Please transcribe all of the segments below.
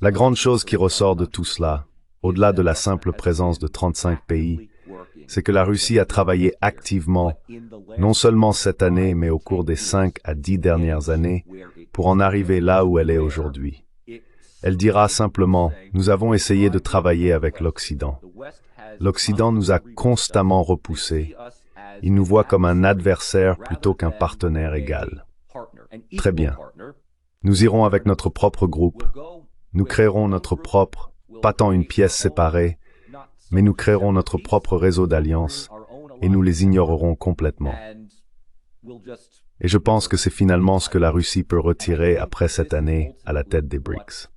La grande chose qui ressort de tout cela, au-delà de la simple présence de 35 pays, c'est que la Russie a travaillé activement, non seulement cette année, mais au cours des 5 à 10 dernières années, pour en arriver là où elle est aujourd'hui. Elle dira simplement, nous avons essayé de travailler avec l'Occident. L'Occident nous a constamment repoussés. Il nous voit comme un adversaire plutôt qu'un partenaire égal. Très bien. Nous irons avec notre propre groupe. Nous créerons notre propre, pas tant une pièce séparée, mais nous créerons notre propre réseau d'alliances et nous les ignorerons complètement. Et je pense que c'est finalement ce que la Russie peut retirer après cette année à la tête des BRICS.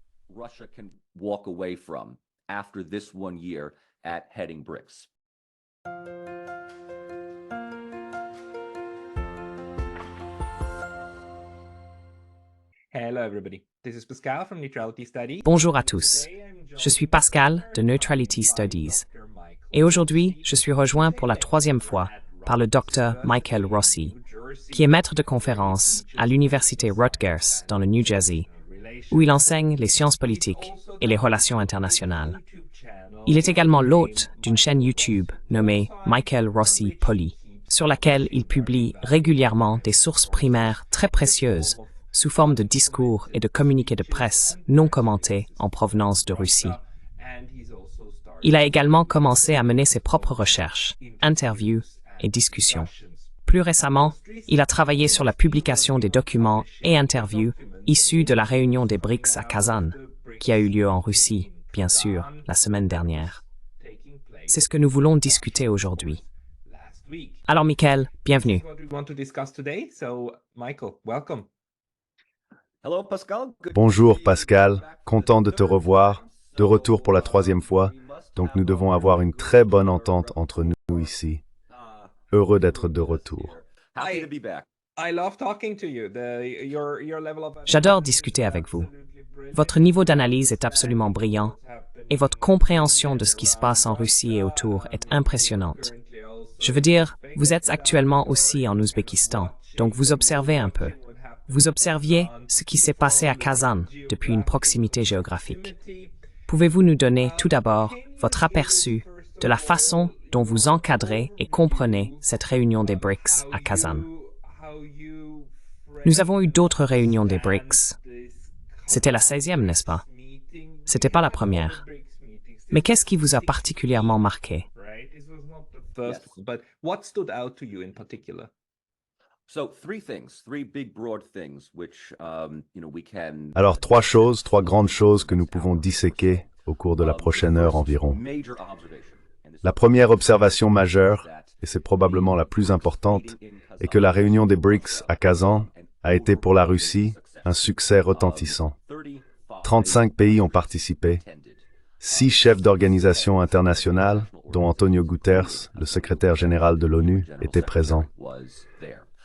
Bonjour à tous. Je suis Pascal de Neutrality Studies. Et aujourd'hui, je suis rejoint pour la 3e fois par le Dr Michael Rossi, qui est maître de conférence à l'Université Rutgers dans le New Jersey, où il enseigne les sciences politiques et les relations internationales. Il est également l'hôte d'une chaîne YouTube nommée Michael Rossi Poly, sur laquelle il publie régulièrement des sources primaires très précieuses sous forme de discours et de communiqués de presse non commentés en provenance de Russie. Il a également commencé à mener ses propres recherches, interviews et discussions. Plus récemment, il a travaillé sur la publication des documents et interviews issus de la réunion des BRICS à Kazan, qui a eu lieu en Russie, bien sûr, la semaine dernière. C'est ce que nous voulons discuter aujourd'hui. Alors, Michael, bienvenue. Bonjour Pascal, content de te revoir, de retour pour la 3e fois, donc nous devons avoir une très bonne entente entre nous ici. Heureux d'être de retour. J'adore discuter avec vous. Votre niveau d'analyse est absolument brillant et votre compréhension de ce qui se passe en Russie et autour est impressionnante. Je veux dire, vous êtes actuellement aussi en Ouzbékistan, donc vous observez un peu. Vous observiez ce qui s'est passé à Kazan depuis une proximité géographique. Pouvez-vous nous donner tout d'abord votre aperçu de la façon dont vous encadrez et comprenez cette réunion des BRICS à Kazan? Nous avons eu d'autres réunions des BRICS. C'était la 16e, n'est-ce pas? C'était pas la première. Mais qu'est-ce qui vous a particulièrement marqué? Alors 3 grandes choses que nous pouvons disséquer au cours de la prochaine heure environ. La première observation majeure, et c'est probablement la plus importante, est que la réunion des BRICS à Kazan a été pour la Russie un succès retentissant. 35 pays ont participé, 6 chefs d'organisations internationales, dont Antonio Guterres, le secrétaire général de l'ONU, étaient présents.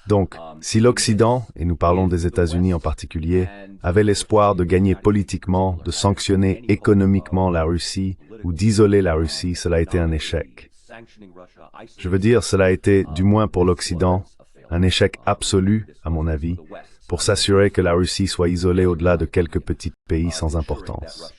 Donc, si l'Occident, et nous parlons des États-Unis en particulier, avait l'espoir de gagner politiquement, de sanctionner économiquement la Russie ou d'isoler la Russie, cela a été un échec. Je veux dire, cela a été, du moins pour l'Occident, un échec absolu, à mon avis, pour s'assurer que la Russie soit isolée au-delà de quelques petits pays sans importance.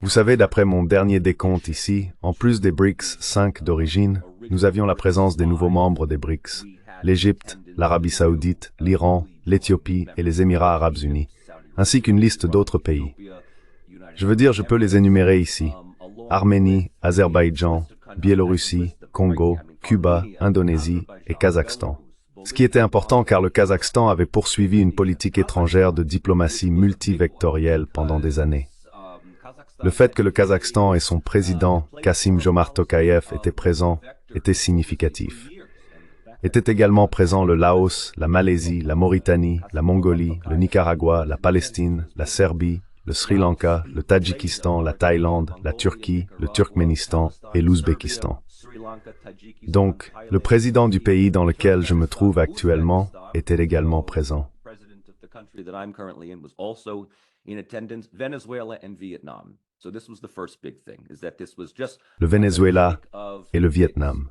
Vous savez, d'après mon dernier décompte ici, en plus des BRICS 5 d'origine, nous avions la présence des nouveaux membres des BRICS, l'Égypte, l'Arabie Saoudite, l'Iran, l'Éthiopie et les Émirats Arabes Unis, ainsi qu'une liste d'autres pays. Je veux dire, je peux les énumérer ici. Arménie, Azerbaïdjan, Biélorussie, Congo, Cuba, Indonésie et Kazakhstan. Ce qui était important car le Kazakhstan avait poursuivi une politique étrangère de diplomatie multivectorielle pendant des années. Le fait que le Kazakhstan et son président, Kassym-Jomart Tokayev, étaient présents était significatif. Étaient également présents le Laos, la Malaisie, la Mauritanie, la Mongolie, le Nicaragua, la Palestine, la Serbie, le Sri Lanka, le Tadjikistan, la Thaïlande, la Turquie, le Turkménistan et l'Ouzbékistan. Donc, le président du pays dans lequel je me trouve actuellement était également présent. le Venezuela et le Vietnam.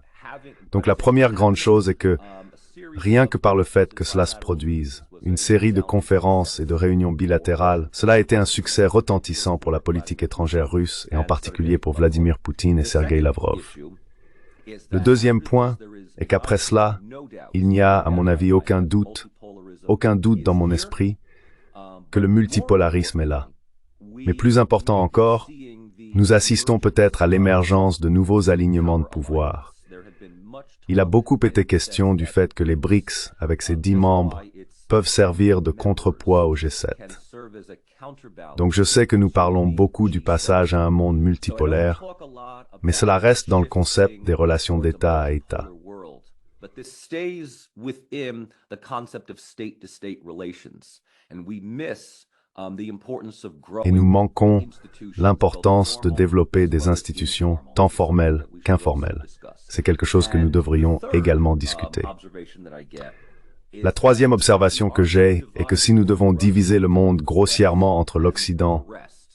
Donc la première grande chose est que, rien que par le fait que cela se produise, une série de conférences et de réunions bilatérales, cela a été un succès retentissant pour la politique étrangère russe et en particulier pour Vladimir Poutine et Sergei Lavrov. Le deuxième point est qu'après cela, il n'y a, à mon avis, aucun doute dans mon esprit que le multipolarisme est là. Mais plus important encore, nous assistons peut-être à l'émergence de nouveaux alignements de pouvoir. Il a beaucoup été question du fait que les BRICS, avec ses 10 membres, peuvent servir de contrepoids au G7. Donc je sais que nous parlons beaucoup du passage à un monde multipolaire, mais cela reste dans le concept des relations d'État à État. Et nous manquons l'importance de développer des institutions tant formelles qu'informelles. C'est quelque chose que nous devrions également discuter. La troisième observation que j'ai est que si nous devons diviser le monde grossièrement entre l'Occident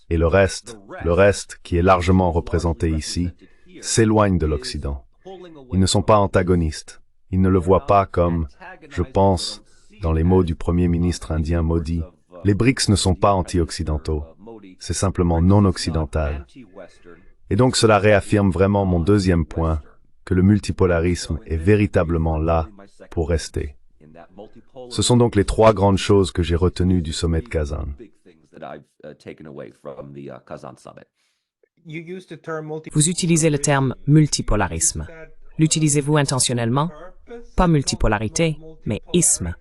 et le reste qui est largement représenté ici, s'éloigne de l'Occident. Ils ne sont pas antagonistes. Ils ne le voient pas comme, je pense, dans les mots du Premier ministre indien Modi, les BRICS ne sont pas anti-occidentaux, c'est simplement non-occidental. Et donc cela réaffirme vraiment mon deuxième point, que le multipolarisme est véritablement là pour rester. Ce sont donc les trois grandes choses que j'ai retenues du sommet de Kazan. Vous utilisez le terme multipolarisme. L'utilisez-vous intentionnellement? Pas multipolarité, mais isme.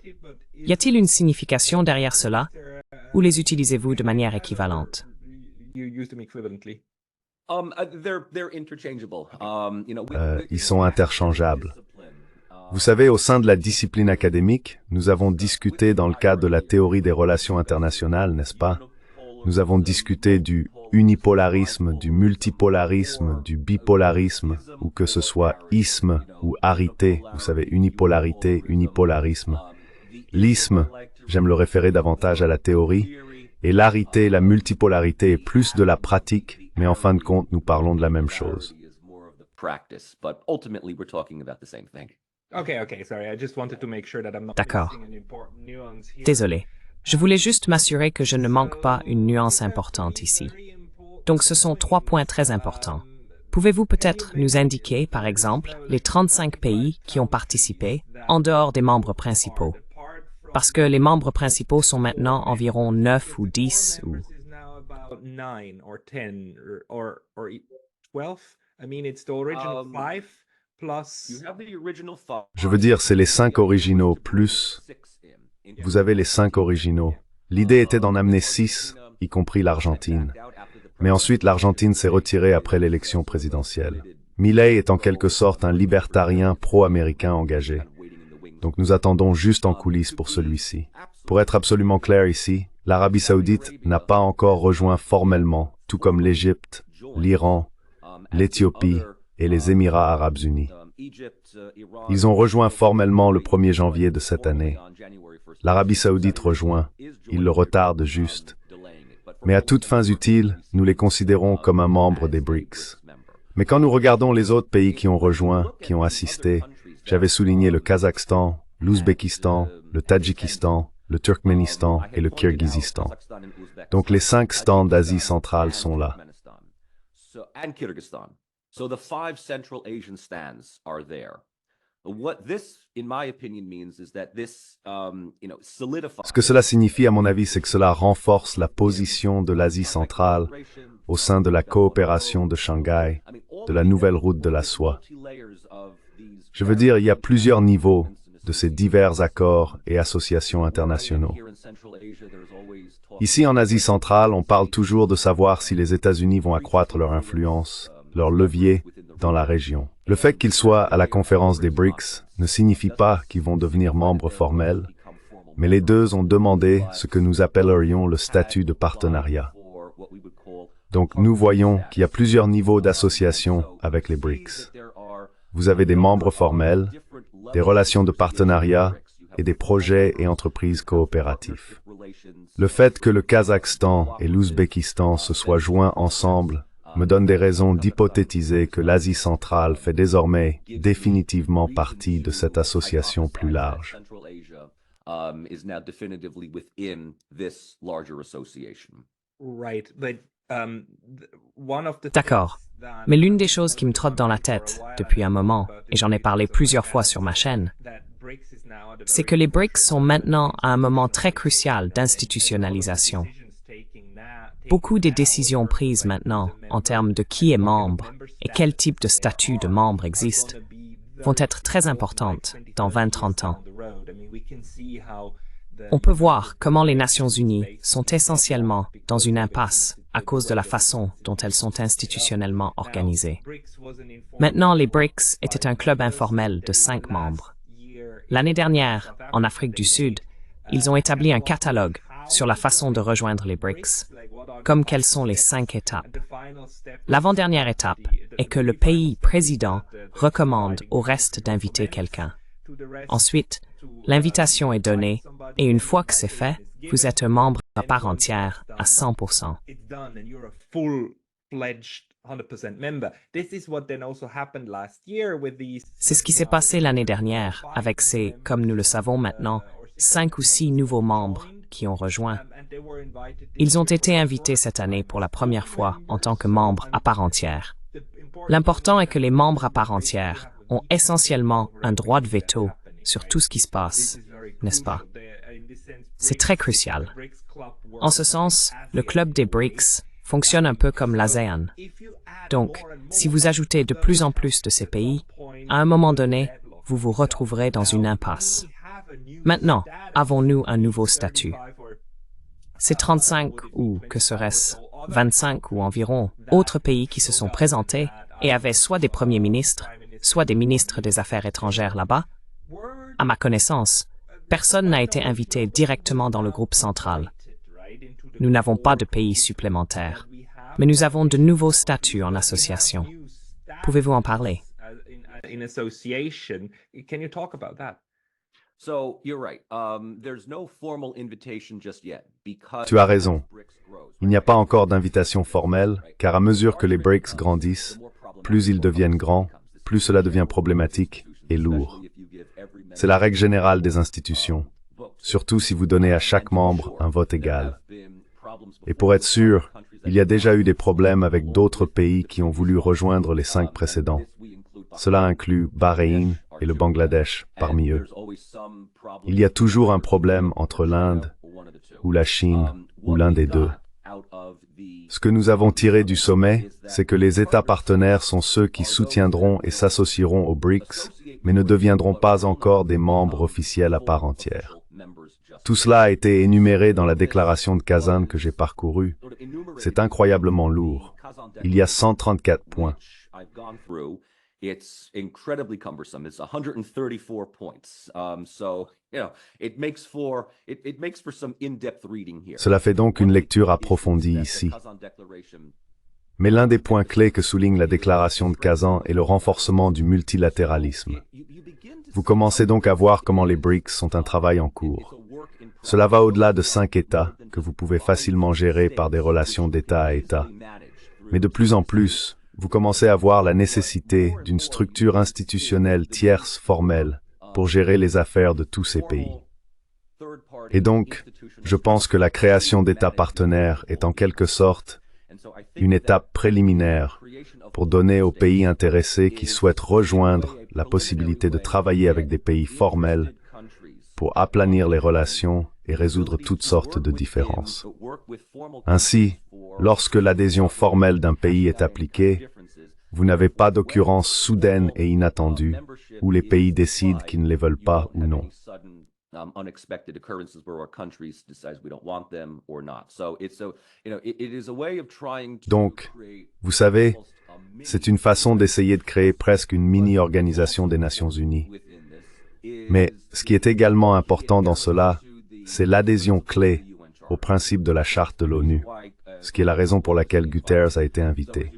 Y a-t-il une signification derrière cela? Ou les utilisez-vous de manière équivalente? Ils sont interchangeables. Vous savez, au sein de la discipline académique, nous avons discuté dans le cadre de la théorie des relations internationales, n'est-ce pas? Nous avons discuté du unipolarisme, du multipolarisme, du bipolarisme, ou que ce soit isme ou arité, vous savez, unipolarité, unipolarisme. L'isme, j'aime le référer davantage à la théorie, et l'arité, la multipolarité est plus de la pratique, mais en fin de compte, nous parlons de la même chose. D'accord. Désolé. Je voulais juste m'assurer que je ne manque pas une nuance importante ici. Donc ce sont 3 points très importants. Pouvez-vous peut-être nous indiquer, par exemple, les 35 pays qui ont participé, en dehors des membres principaux? Parce que les membres principaux sont maintenant environ 9 ou 10 ou... Je veux dire, c'est les 5 originaux plus... Vous avez les 5 originaux. L'idée était d'en amener 6, y compris l'Argentine. Mais ensuite, l'Argentine s'est retirée après l'élection présidentielle. Milei est en quelque sorte un libertarien pro-américain engagé. Donc nous attendons juste en coulisses pour celui-ci. Pour être absolument clair ici, l'Arabie Saoudite n'a pas encore rejoint formellement, tout comme l'Égypte, l'Iran, l'Éthiopie et les Émirats arabes unis. Ils ont rejoint formellement le 1er janvier de cette année. L'Arabie Saoudite rejoint, ils le retardent juste. Mais à toutes fins utiles, nous les considérons comme un membre des BRICS. Mais quand nous regardons les autres pays qui ont rejoint, qui ont assisté, j'avais souligné le Kazakhstan, l'Ouzbékistan, le Tadjikistan, le Turkménistan et le Kirghizistan. Donc les 5 stands d'Asie centrale sont là. Ce que cela signifie, à mon avis, c'est que cela renforce la position de l'Asie centrale au sein de la coopération de Shanghai, de la nouvelle route de la soie. Je veux dire, il y a plusieurs niveaux de ces divers accords et associations internationaux. Ici, en Asie centrale, on parle toujours de savoir si les États-Unis vont accroître leur influence, leur levier dans la région. Le fait qu'ils soient à la conférence des BRICS ne signifie pas qu'ils vont devenir membres formels, mais les deux ont demandé ce que nous appellerions le statut de partenariat. Donc nous voyons qu'il y a plusieurs niveaux d'association avec les BRICS. Vous avez des membres formels, des relations de partenariat et des projets et entreprises coopératifs. Le fait que le Kazakhstan et l'Ouzbékistan se soient joints ensemble me donne des raisons d'hypothétiser que l'Asie centrale fait désormais définitivement partie de cette association plus large. D'accord. Mais l'une des choses qui me trotte dans la tête depuis un moment, et j'en ai parlé plusieurs fois sur ma chaîne, c'est que les BRICS sont maintenant à un moment très crucial d'institutionnalisation. Beaucoup des décisions prises maintenant en termes de qui est membre et quel type de statut de membre existe vont être très importantes dans 20-30 ans. On peut voir comment les Nations Unies sont essentiellement dans une impasse à cause de la façon dont elles sont institutionnellement organisées. Maintenant, les BRICS étaient un club informel de 5 membres. L'année dernière, en Afrique du Sud, ils ont établi un catalogue sur la façon de rejoindre les BRICS, comme quelles sont les 5 étapes. L'avant-dernière étape est que le pays président recommande au reste d'inviter quelqu'un. Ensuite, l'invitation est donnée et une fois que c'est fait, vous êtes un membre à part entière à 100%. C'est ce qui s'est passé l'année dernière avec ces, comme nous le savons maintenant, 5 ou 6 nouveaux membres qui ont rejoint. Ils ont été invités cette année pour la première fois en tant que membres à part entière. L'important est que les membres à part entière ont essentiellement un droit de veto sur tout ce qui se passe, n'est-ce pas? C'est très crucial. En ce sens, le club des BRICS fonctionne un peu comme l'ASEAN. Donc, si vous ajoutez de plus en plus de ces pays, à un moment donné, vous vous retrouverez dans une impasse. Maintenant, avons-nous un nouveau statut? Ces 35 ou, que serait-ce, 25 ou environ, autres pays qui se sont présentés et avaient soit des premiers ministres, soit des ministres des Affaires étrangères là-bas, à ma connaissance, personne n'a été invité directement dans le groupe central. Nous n'avons pas de pays supplémentaires, mais nous avons de nouveaux statuts en association. Pouvez-vous en parler? Tu as raison. Il n'y a pas encore d'invitation formelle, car à mesure que les BRICS grandissent, plus ils deviennent grands, plus cela devient problématique et lourd. C'est la règle générale des institutions, surtout si vous donnez à chaque membre un vote égal. Et pour être sûr, il y a déjà eu des problèmes avec d'autres pays qui ont voulu rejoindre les 5 précédents. Cela inclut Bahreïn et le Bangladesh parmi eux. Il y a toujours un problème entre l'Inde ou la Chine ou l'un des deux. Ce que nous avons tiré du sommet, c'est que les États partenaires sont ceux qui soutiendront et s'associeront aux BRICS, mais ne deviendront pas encore des membres officiels à part entière. Tout cela a été énuméré dans la déclaration de Kazan que j'ai parcourue. C'est incroyablement lourd. Il y a 134 points. It's incredibly cumbersome. It's 134 points. It makes for some in-depth reading here. Cela fait donc une lecture approfondie ici. Mais l'un des points clés que souligne la déclaration de Kazan est le renforcement du multilatéralisme. Vous commencez donc à voir comment les BRICS sont un travail en cours. Cela va au-delà de 5 États que vous pouvez facilement gérer par des relations d'État à État. Mais de plus en plus, vous commencez à voir la nécessité d'une structure institutionnelle tierce formelle pour gérer les affaires de tous ces pays. Et donc, je pense que la création d'États partenaires est en quelque sorte une étape préliminaire pour donner aux pays intéressés qui souhaitent rejoindre la possibilité de travailler avec des pays formels pour aplanir les relations et résoudre toutes sortes de différences. Ainsi, lorsque l'adhésion formelle d'un pays est appliquée, vous n'avez pas d'occurrence soudaine et inattendue où les pays décident qu'ils ne les veulent pas ou non. Donc, vous savez, c'est une façon d'essayer de créer presque une mini-organisation des Nations Unies. Mais ce qui est également important dans cela, c'est l'adhésion clé au principe de la Charte de l'ONU, ce qui est la raison pour laquelle Guterres a été invité.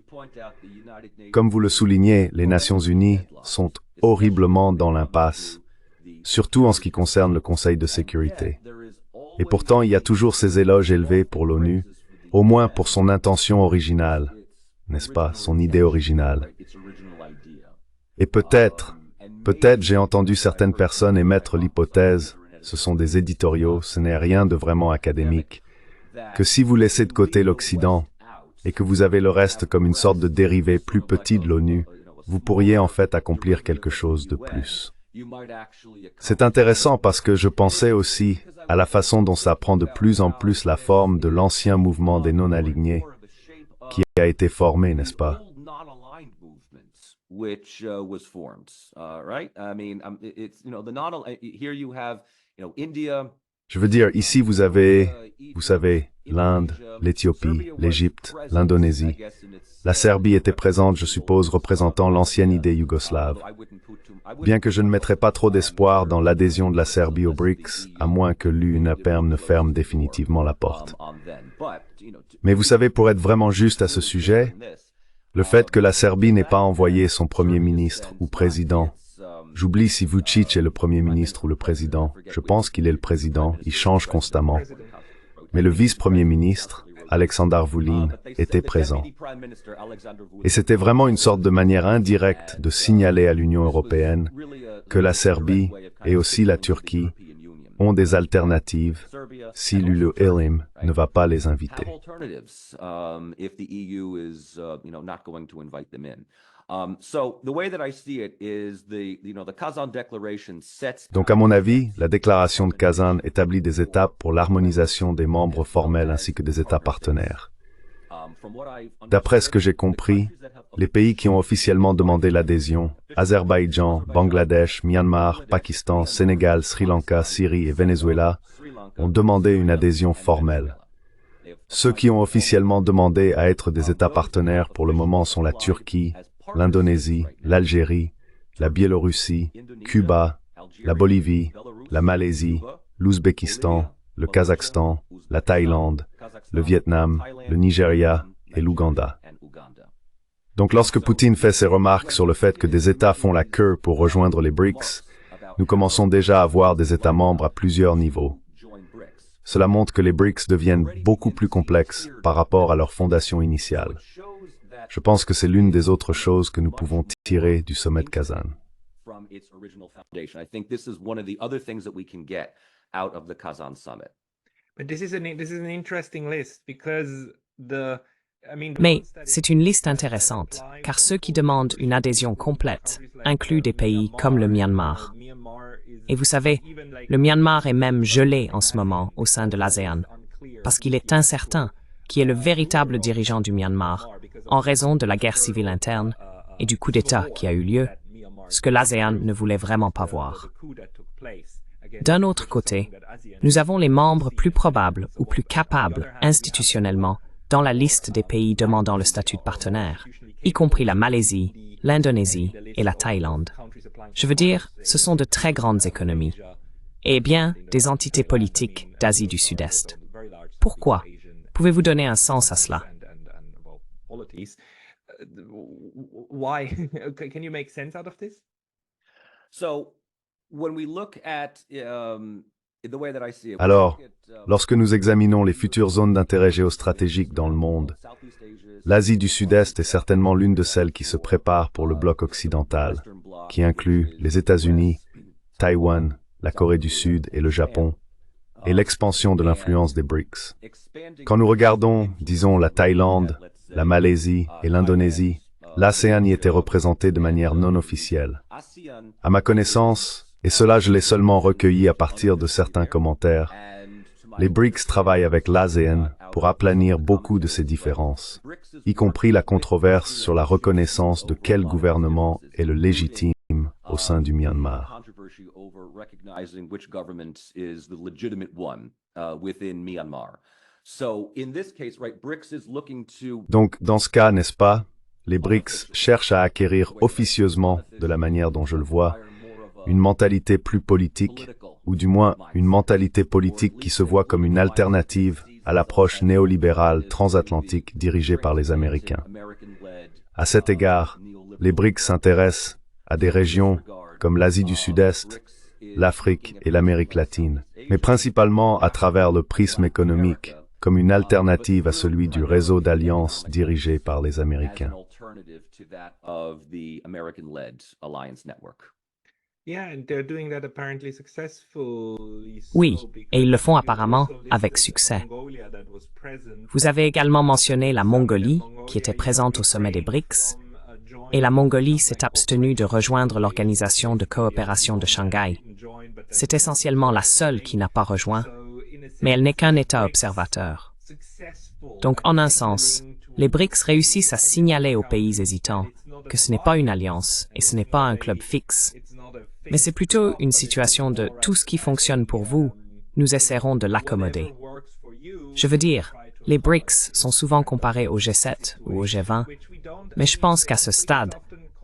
Comme vous le soulignez, les Nations Unies sont horriblement dans l'impasse, surtout en ce qui concerne le Conseil de sécurité. Et pourtant, il y a toujours ces éloges élevés pour l'ONU, au moins pour son intention originale, n'est-ce pas, son idée originale. Et peut-être j'ai entendu certaines personnes émettre l'hypothèse, ce sont des éditoriaux, ce n'est rien de vraiment académique, que si vous laissez de côté l'Occident et que vous avez le reste comme une sorte de dérivé plus petit de l'ONU, vous pourriez en fait accomplir quelque chose de plus. C'est intéressant parce que je pensais aussi à la façon dont ça prend de plus en plus la forme de l'ancien mouvement des non-alignés qui a été formé, n'est-ce pas? Which was formed, right? I mean, it's, you know, the not here you have, you know, India. Je veux dire, ici vous avez, vous savez, l'Inde, l'Éthiopie, l'Égypte, l'Indonésie. La Serbie était présente, je suppose, représentant l'ancienne idée yougoslave. Bien que je ne mettrais pas trop d'espoir dans l'adhésion de la Serbie aux BRICS, à moins que l'UNAPERM ne ferme définitivement la porte. Mais vous savez, pour être vraiment juste à ce sujet, le fait que la Serbie n'ait pas envoyé son premier ministre ou président, j'oublie si Vučić est le premier ministre ou le président, je pense qu'il est le président, il change constamment. Mais le vice-premier ministre, Aleksandar Vulin, était présent. Et c'était vraiment une sorte de manière indirecte de signaler à l'Union européenne que la Serbie et aussi la Turquie ont des alternatives si l'UNAPERM ne va pas les inviter. Donc, à mon avis, la déclaration de Kazan établit des étapes pour l'harmonisation des membres formels ainsi que des États partenaires. D'après ce que j'ai compris, les pays qui ont officiellement demandé l'adhésion, Azerbaïdjan, Bangladesh, Myanmar, Pakistan, Sénégal, Sri Lanka, Syrie et Venezuela, ont demandé une adhésion formelle. Ceux qui ont officiellement demandé à être des États partenaires pour le moment sont la Turquie, l'Indonésie, l'Algérie, la Biélorussie, Cuba, la Bolivie, la Malaisie, l'Ouzbékistan, le Kazakhstan, la Thaïlande, le Vietnam, le Nigeria et l'Ouganda. Donc lorsque Poutine fait ses remarques sur le fait que des États font la queue pour rejoindre les BRICS, nous commençons déjà à voir des États membres à plusieurs niveaux. Cela montre que les BRICS deviennent beaucoup plus complexes par rapport à leur fondation initiale. Je pense que c'est l'une des autres choses que nous pouvons tirer du sommet de Kazan. Mais c'est une liste intéressante, car ceux qui demandent une adhésion complète incluent des pays comme le Myanmar. Et vous savez, le Myanmar est même gelé en ce moment au sein de l'ASEAN, parce qu'il est incertain qui est le véritable dirigeant du Myanmar, en raison de la guerre civile interne et du coup d'État qui a eu lieu, ce que l'ASEAN ne voulait vraiment pas voir. D'un autre côté, nous avons les membres plus probables ou plus capables institutionnellement dans la liste des pays demandant le statut de partenaire, y compris la Malaisie, l'Indonésie et la Thaïlande. Je veux dire, ce sont de très grandes économies, et bien des entités politiques d'Asie du Sud-Est. Pourquoi? Pouvez-vous donner un sens à cela? Can you make sense out of this? Alors, lorsque nous examinons les futures zones d'intérêt géostratégique dans le monde, l'Asie du Sud-Est est certainement l'une de celles qui se préparent pour le bloc occidental, qui inclut les États-Unis, Taïwan, la Corée du Sud et le Japon, et l'expansion de l'influence des BRICS. Quand nous regardons, disons, la Thaïlande, la Malaisie et l'Indonésie, l'ASEAN y était représenté de manière non officielle. À ma connaissance, et cela je l'ai seulement recueilli à partir de certains commentaires, les BRICS travaillent avec l'ASEAN pour aplanir beaucoup de ces différences, y compris la controverse sur la reconnaissance de quel gouvernement est le légitime au sein du Myanmar. Donc, dans ce cas, n'est-ce pas, les BRICS cherchent à acquérir officieusement, de la manière dont je le vois, une mentalité plus politique, ou du moins une mentalité politique qui se voit comme une alternative à l'approche néolibérale transatlantique dirigée par les Américains. À cet égard, les BRICS s'intéressent à des régions comme l'Asie du Sud-Est, l'Afrique et l'Amérique latine, mais principalement à travers le prisme économique, comme une alternative à celui du réseau d'alliances dirigé par les Américains. Oui, et ils le font apparemment avec succès. Vous avez également mentionné la Mongolie, qui était présente au sommet des BRICS, et la Mongolie s'est abstenue de rejoindre l'Organisation de coopération de Shanghai. C'est essentiellement la seule qui n'a pas rejoint, mais elle n'est qu'un État observateur. Donc, en un sens, les BRICS réussissent à signaler aux pays hésitants que ce n'est pas une alliance et ce n'est pas un club fixe, mais c'est plutôt une situation de tout ce qui fonctionne pour vous, nous essaierons de l'accommoder. Je veux dire, les BRICS sont souvent comparés au G7 ou au G20, mais je pense qu'à ce stade,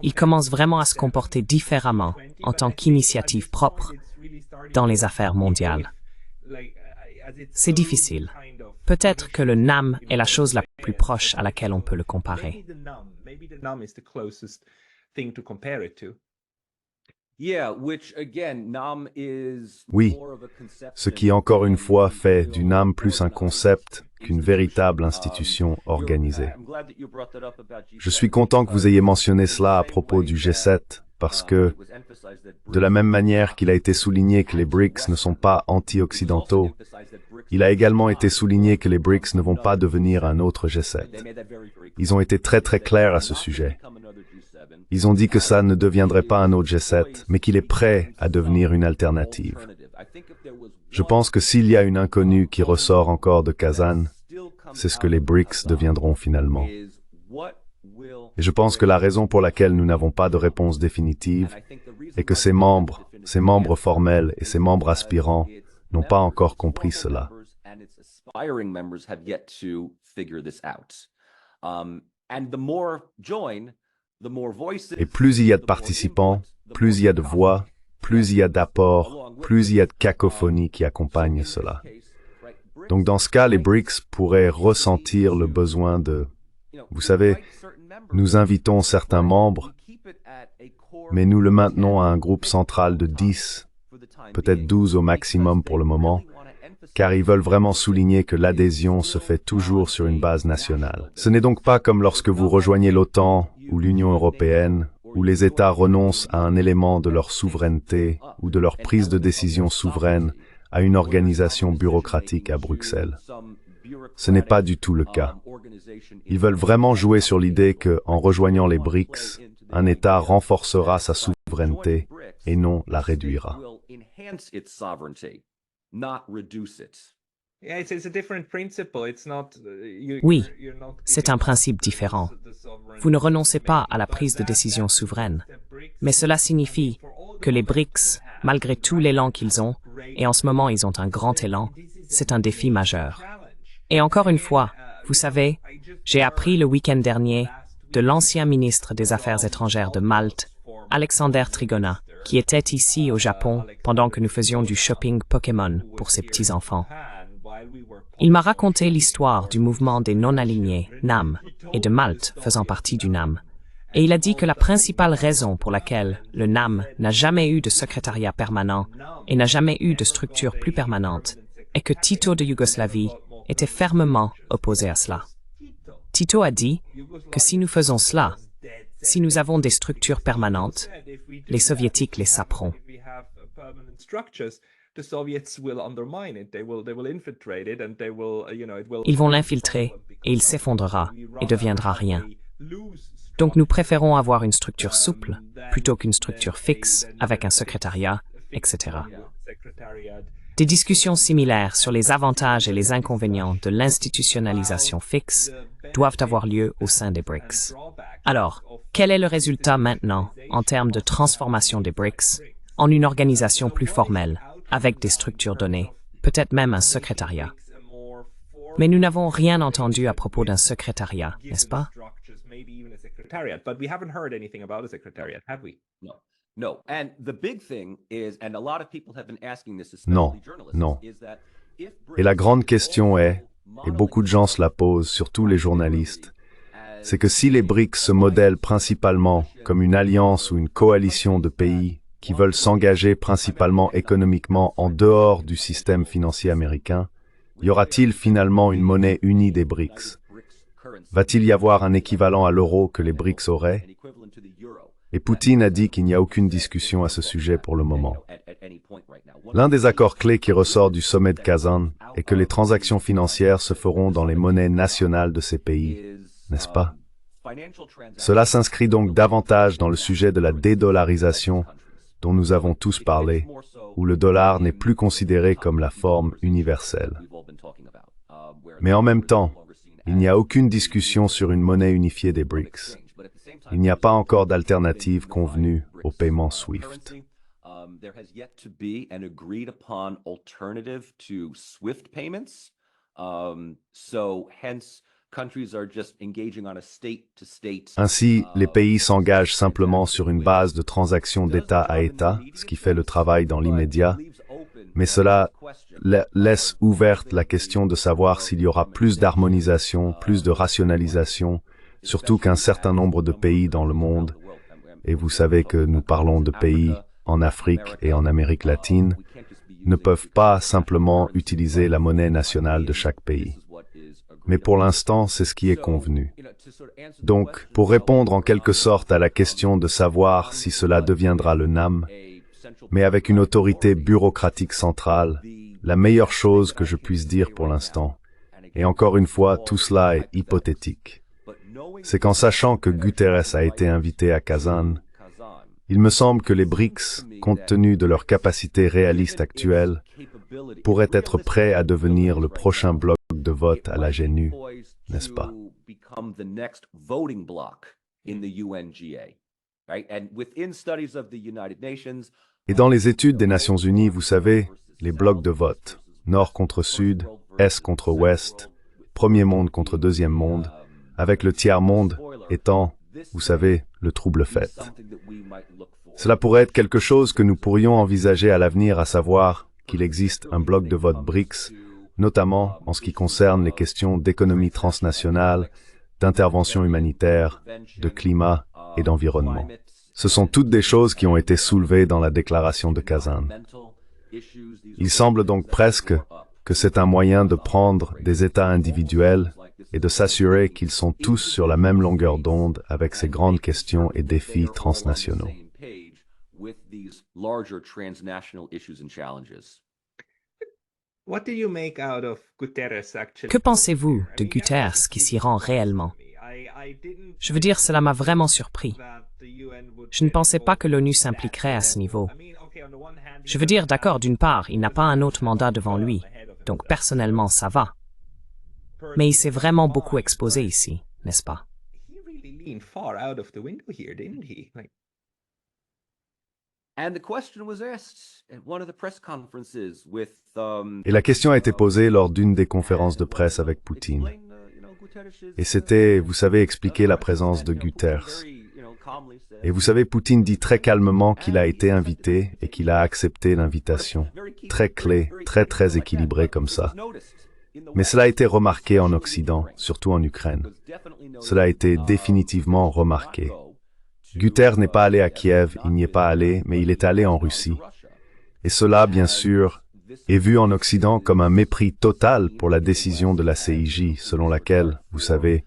ils commencent vraiment à se comporter différemment en tant qu'initiative propre dans les affaires mondiales. C'est difficile. Peut-être que le NAM est la chose la plus proche à laquelle on peut le comparer. Oui, ce qui encore une fois fait du NAM plus un concept qu'une véritable institution organisée. Je suis content que vous ayez mentionné cela à propos du G7, parce que, de la même manière qu'il a été souligné que les BRICS ne sont pas anti-occidentaux, il a également été souligné que les BRICS ne vont pas devenir un autre G7. Ils ont été très clairs à ce sujet. Ils ont dit que ça ne deviendrait pas un autre G7, mais qu'il est prêt à devenir une alternative. Je pense que s'il y a une inconnue qui ressort encore de Kazan, c'est ce que les BRICS deviendront finalement. Et je pense que la raison pour laquelle nous n'avons pas de réponse définitive est que ces membres formels et ces membres aspirants n'ont pas encore compris cela. Et plus il y a de participants, plus il y a de voix, plus il y a d'apports, plus il y a de cacophonie qui accompagne cela. Donc dans ce cas, les BRICS pourraient ressentir le besoin de... Vous savez, nous invitons certains membres, mais nous le maintenons à un groupe central de 10, peut-être 12 au maximum pour le moment, car ils veulent vraiment souligner que l'adhésion se fait toujours sur une base nationale. Ce n'est donc pas comme lorsque vous rejoignez l'OTAN ou l'Union européenne, où les États renoncent à un élément de leur souveraineté ou de leur prise de décision souveraine à une organisation bureaucratique à Bruxelles. Ce n'est pas du tout le cas. Ils veulent vraiment jouer sur l'idée que, en rejoignant les BRICS, un État renforcera sa souveraineté et non la réduira. Oui, c'est un principe différent. Vous ne renoncez pas à la prise de décision souveraine, mais cela signifie que les BRICS, malgré tout l'élan qu'ils ont, et en ce moment ils ont un grand élan, c'est un défi majeur. Et encore une fois, vous savez, j'ai appris le week-end dernier de l'ancien ministre des Affaires étrangères de Malte, Alexander Trigona, qui était ici au Japon pendant que nous faisions du shopping Pokémon pour ses petits-enfants. Il m'a raconté l'histoire du mouvement des non-alignés, NAM, et de Malte faisant partie du NAM. Et il a dit que la principale raison pour laquelle le NAM n'a jamais eu de secrétariat permanent et n'a jamais eu de structure plus permanente est que Tito de Yougoslavie était fermement opposé à cela. Tito a dit que si nous faisons cela, si nous avons des structures permanentes, les Soviétiques les saperont. Ils vont l'infiltrer et il s'effondrera et deviendra rien. Donc nous préférons avoir une structure souple plutôt qu'une structure fixe avec un secrétariat, etc. Des discussions similaires sur les avantages et les inconvénients de l'institutionnalisation fixe doivent avoir lieu au sein des BRICS. Alors, quel est le résultat maintenant en termes de transformation des BRICS en une organisation plus formelle, avec des structures données, peut-être même un secrétariat? Mais nous n'avons rien entendu à propos d'un secrétariat, n'est-ce pas? Non. And the big thing is, and a lot of people have been asking this, Non, especially journalists, non. is that if Et la grande question est, et beaucoup de gens se la posent, surtout les journalistes, c'est que si les BRICS se modèlent principalement comme une alliance ou une coalition de pays qui veulent s'engager principalement économiquement en dehors du système financier américain, y aura-t-il finalement une monnaie unie des BRICS? Va-t-il y avoir un équivalent à l'euro que les BRICS auraient? Et Poutine a dit qu'il n'y a aucune discussion à ce sujet pour le moment. L'un des accords clés qui ressort du sommet de Kazan est que les transactions financières se feront dans les monnaies nationales de ces pays, n'est-ce pas? Cela s'inscrit donc davantage dans le sujet de la dédollarisation dont nous avons tous parlé, où le dollar n'est plus considéré comme la forme universelle. Mais en même temps, il n'y a aucune discussion sur une monnaie unifiée des BRICS. Il n'y a pas encore d'alternative convenue au paiement SWIFT. There has yet to be an agreed upon alternative to SWIFT payments. So hence, countries are just engaging on a state-to-state. Ainsi, les pays s'engagent simplement sur une base de transactions d'État à État, ce qui fait le travail dans l'immédiat, mais cela laisse ouverte la question de savoir s'il y aura plus d'harmonisation, plus de rationalisation, surtout qu'un certain nombre de pays dans le monde, et vous savez que nous parlons de pays en Afrique et en Amérique latine, ne peuvent pas simplement utiliser la monnaie nationale de chaque pays. Mais pour l'instant, c'est ce qui est convenu. Donc, pour répondre en quelque sorte à la question de savoir si cela deviendra le NAM, mais avec une autorité bureaucratique centrale, la meilleure chose que je puisse dire pour l'instant, et encore une fois, tout cela est hypothétique, c'est qu'en sachant que Guterres a été invité à Kazan, il me semble que les BRICS, compte tenu de leur capacité réaliste actuelle, pourraient être prêts à devenir le prochain bloc de vote à la GNU, n'est-ce pas? Et dans les études des Nations Unies, vous savez, les blocs de vote, Nord contre Sud, Est contre Ouest, Premier monde contre Deuxième monde, avec le tiers-monde étant, vous savez, le trouble fait. Cela pourrait être quelque chose que nous pourrions envisager à l'avenir, à savoir qu'il existe un bloc de vote BRICS, notamment en ce qui concerne les questions d'économie transnationale, d'intervention humanitaire, de climat et d'environnement. Ce sont toutes des choses qui ont été soulevées dans la déclaration de Kazan. Il semble donc presque que c'est un moyen de prendre des États individuels et de s'assurer qu'ils sont tous sur la même longueur d'onde avec ces grandes questions et défis transnationaux. Que pensez-vous de Guterres qui s'y rend réellement? Je veux dire, cela m'a vraiment surpris. Je ne pensais pas que l'ONU s'impliquerait à ce niveau. Je veux dire, d'accord, d'une part, il n'a pas un autre mandat devant lui, donc personnellement, ça va. Mais il s'est vraiment beaucoup exposé ici, n'est-ce pas? Et la question a été posée lors d'une des conférences de presse avec Poutine. Et c'était, vous savez, expliquer la présence de Guterres. Et vous savez, Poutine dit très calmement qu'il a été invité et qu'il a accepté l'invitation. Très clé, très équilibré comme ça. Mais cela a été remarqué en Occident, surtout en Ukraine. Cela a été définitivement remarqué. Guterres n'est pas allé à Kiev, il n'y est pas allé, mais il est allé en Russie. Et cela, bien sûr, est vu en Occident comme un mépris total pour la décision de la CIJ, selon laquelle, vous savez,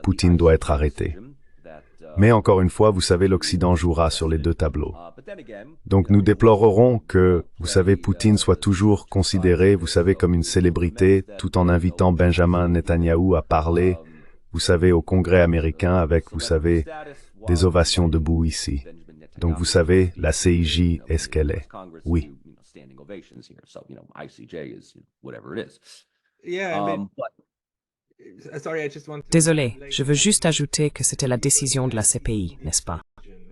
Poutine doit être arrêté. Mais encore une fois, vous savez, l'Occident jouera sur les deux tableaux. Donc nous déplorerons que, vous savez, Poutine soit toujours considéré, vous savez, comme une célébrité, tout en invitant Benjamin Netanyahou à parler, vous savez, au Congrès américain avec, vous savez, des ovations debout ici. Donc vous savez, la CIJ est ce qu'elle est. Oui. Désolé, je veux juste ajouter que c'était la décision de la CPI, n'est-ce pas?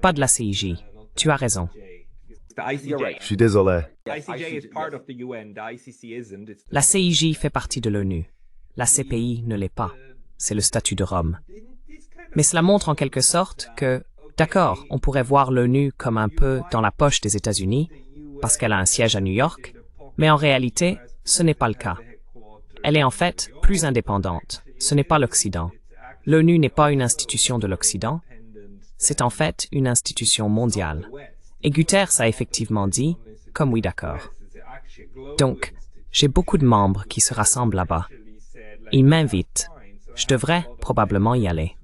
Pas de la CIJ. Tu as raison. Je suis désolé. La CIJ fait partie de l'ONU. La CPI ne l'est pas. C'est le statut de Rome. Mais cela montre en quelque sorte que, d'accord, on pourrait voir l'ONU comme un peu dans la poche des États-Unis, parce qu'elle a un siège à New York, mais en réalité, ce n'est pas le cas. Elle est en fait plus indépendante. Ce n'est pas l'Occident. L'ONU n'est pas une institution de l'Occident. C'est en fait une institution mondiale. Et Guterres a effectivement dit, comme oui d'accord. Donc, j'ai beaucoup de membres qui se rassemblent là-bas. Ils m'invitent. Je devrais probablement y aller.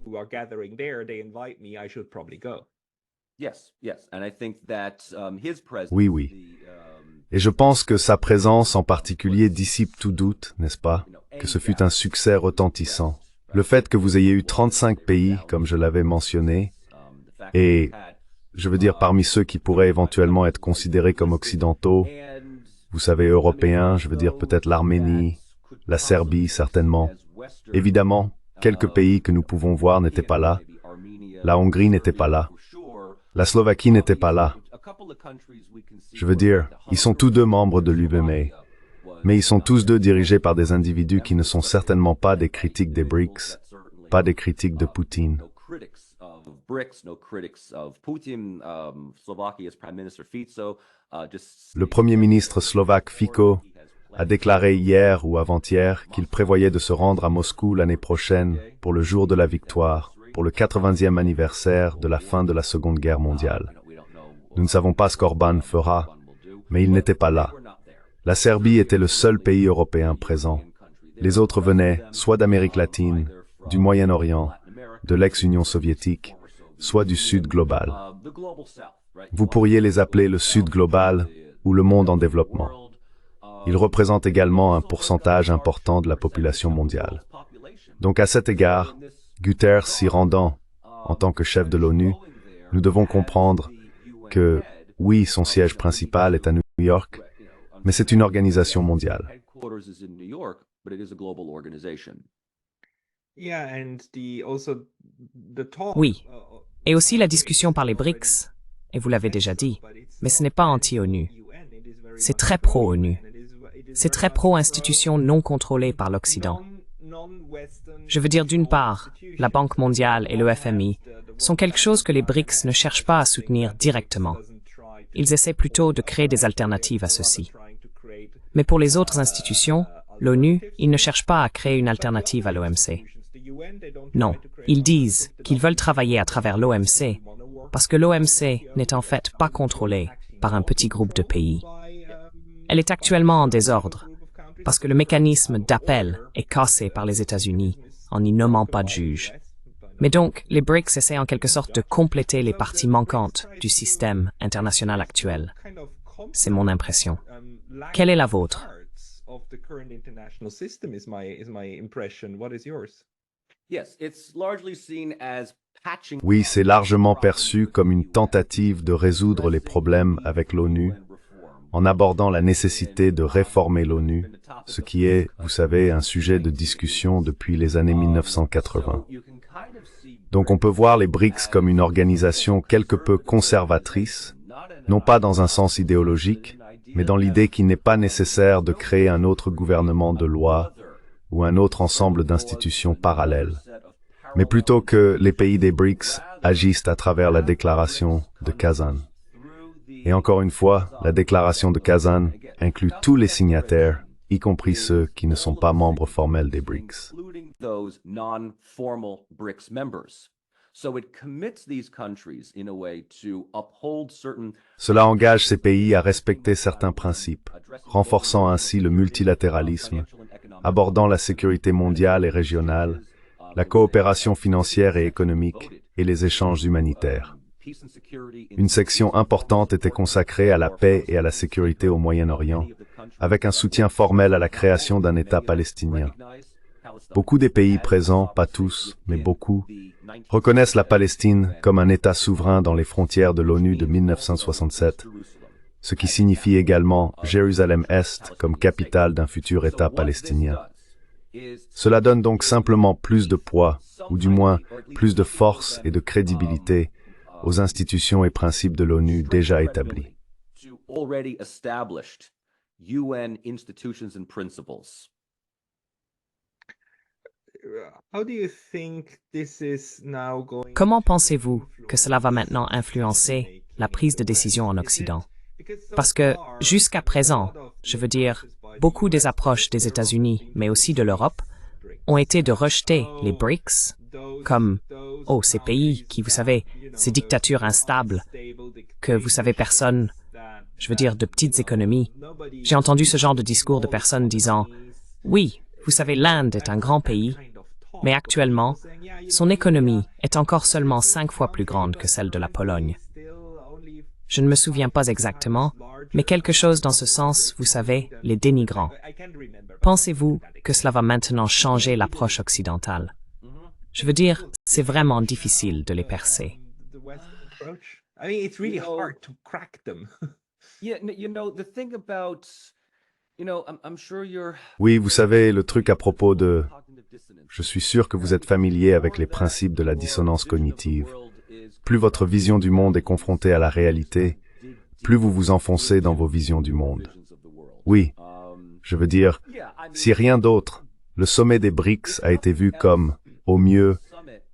Oui, oui. Et je pense que sa présence en particulier dissipe tout doute, n'est-ce pas, que ce fut un succès retentissant. Le fait que vous ayez eu 35 pays, comme je l'avais mentionné, et je veux dire parmi ceux qui pourraient éventuellement être considérés comme occidentaux, vous savez, européens, je veux dire peut-être l'Arménie, la Serbie certainement. Évidemment, quelques pays que nous pouvons voir n'étaient pas là. La Hongrie n'était pas là. La Slovaquie n'était pas là. Je veux dire, ils sont tous deux membres de l'UBMA, mais ils sont tous deux dirigés par des individus qui ne sont certainement pas des critiques des BRICS, pas des critiques de Poutine. Le Premier ministre slovaque Fico a déclaré hier ou avant-hier qu'il prévoyait de se rendre à Moscou l'année prochaine pour le jour de la victoire, pour le 80e anniversaire de la fin de la Seconde Guerre mondiale. Nous ne savons pas ce qu'Orban fera, mais il n'était pas là. La Serbie était le seul pays européen présent. Les autres venaient soit d'Amérique latine, du Moyen-Orient, de l'ex-Union soviétique, soit du Sud global. Vous pourriez les appeler le Sud global ou le monde en développement. Ils représentent également un pourcentage important de la population mondiale. Donc à cet égard, Guterres s'y rendant en tant que chef de l'ONU, nous devons comprendre que, oui, son siège principal est à New York, mais c'est une organisation mondiale. Oui, et aussi la discussion par les BRICS, et vous l'avez déjà dit, mais ce n'est pas anti-ONU. C'est très pro-ONU. C'est très pro-institutions non contrôlées par l'Occident. Je veux dire, d'une part, la Banque mondiale et le FMI sont quelque chose que les BRICS ne cherchent pas à soutenir directement. Ils essaient plutôt de créer des alternatives à ceci. Mais pour les autres institutions, l'ONU, ils ne cherchent pas à créer une alternative à l'OMC. Non, ils disent qu'ils veulent travailler à travers l'OMC parce que l'OMC n'est en fait pas contrôlée par un petit groupe de pays. Elle est actuellement en désordre parce que le mécanisme d'appel est cassé par les États-Unis en n'y nommant pas de juge. Mais donc, les BRICS essaient en quelque sorte de compléter les parties manquantes du système international actuel. C'est mon impression. Quelle est la vôtre? Oui, c'est largement perçu comme une tentative de résoudre les problèmes avec l'ONU, en abordant la nécessité de réformer l'ONU, ce qui est, vous savez, un sujet de discussion depuis les années 1980. Donc on peut voir les BRICS comme une organisation quelque peu conservatrice, non pas dans un sens idéologique, mais dans l'idée qu'il n'est pas nécessaire de créer un autre gouvernement de loi ou un autre ensemble d'institutions parallèles, mais plutôt que les pays des BRICS agissent à travers la déclaration de Kazan. Et encore une fois, la déclaration de Kazan inclut tous les signataires, y compris ceux qui ne sont pas membres formels des BRICS. Cela engage ces pays à respecter certains principes, renforçant ainsi le multilatéralisme, abordant la sécurité mondiale et régionale, la coopération financière et économique et les échanges humanitaires. Une section importante était consacrée à la paix et à la sécurité au Moyen-Orient, avec un soutien formel à la création d'un État palestinien. Beaucoup des pays présents, pas tous, mais beaucoup, reconnaissent la Palestine comme un État souverain dans les frontières de l'ONU de 1967, ce qui signifie également Jérusalem-Est comme capitale d'un futur État palestinien. Cela donne donc simplement plus de poids, ou du moins plus de force et de crédibilité aux institutions et principes de l'ONU déjà établis. Comment pensez-vous que cela va maintenant influencer la prise de décision en Occident? Parce que, jusqu'à présent, je veux dire, beaucoup des approches des États-Unis, mais aussi de l'Europe, ont été de rejeter les BRICS comme oh, ces pays qui, vous savez, ces dictatures instables, que vous savez personne, je veux dire de petites économies. J'ai entendu ce genre de discours de personnes disant, oui, vous savez, l'Inde est un grand pays, mais actuellement, son économie est encore seulement 5 fois plus grande que celle de la Pologne. Je ne me souviens pas exactement, mais quelque chose dans ce sens, vous savez, les dénigrant. Pensez-vous que cela va maintenant changer l'approche occidentale? Je veux dire, c'est vraiment difficile de les percer. Oui, vous savez, le truc à propos de... Je suis sûr que vous êtes familier avec les principes de la dissonance cognitive. Plus votre vision du monde est confrontée à la réalité, plus vous vous enfoncez dans vos visions du monde. Oui, je veux dire, si rien d'autre, le sommet des BRICS a été vu comme, au mieux,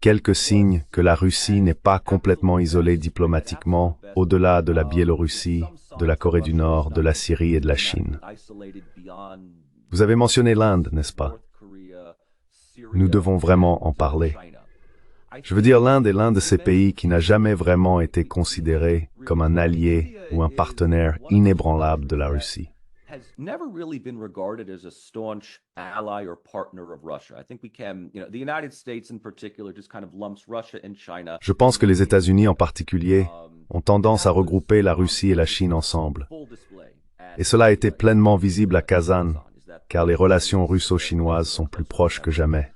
quelques signes que la Russie n'est pas complètement isolée diplomatiquement, au-delà de la Biélorussie, de la Corée du Nord, de la Syrie et de la Chine. Vous avez mentionné l'Inde, n'est-ce pas? Nous devons vraiment en parler. Je veux dire, l'Inde est l'un de ces pays qui n'a jamais vraiment été considéré comme un allié ou un partenaire inébranlable de la Russie. Je pense que les États-Unis en particulier ont tendance à regrouper la Russie et la Chine ensemble. Et cela a été pleinement visible à Kazan, car les relations russo-chinoises sont plus proches que jamais.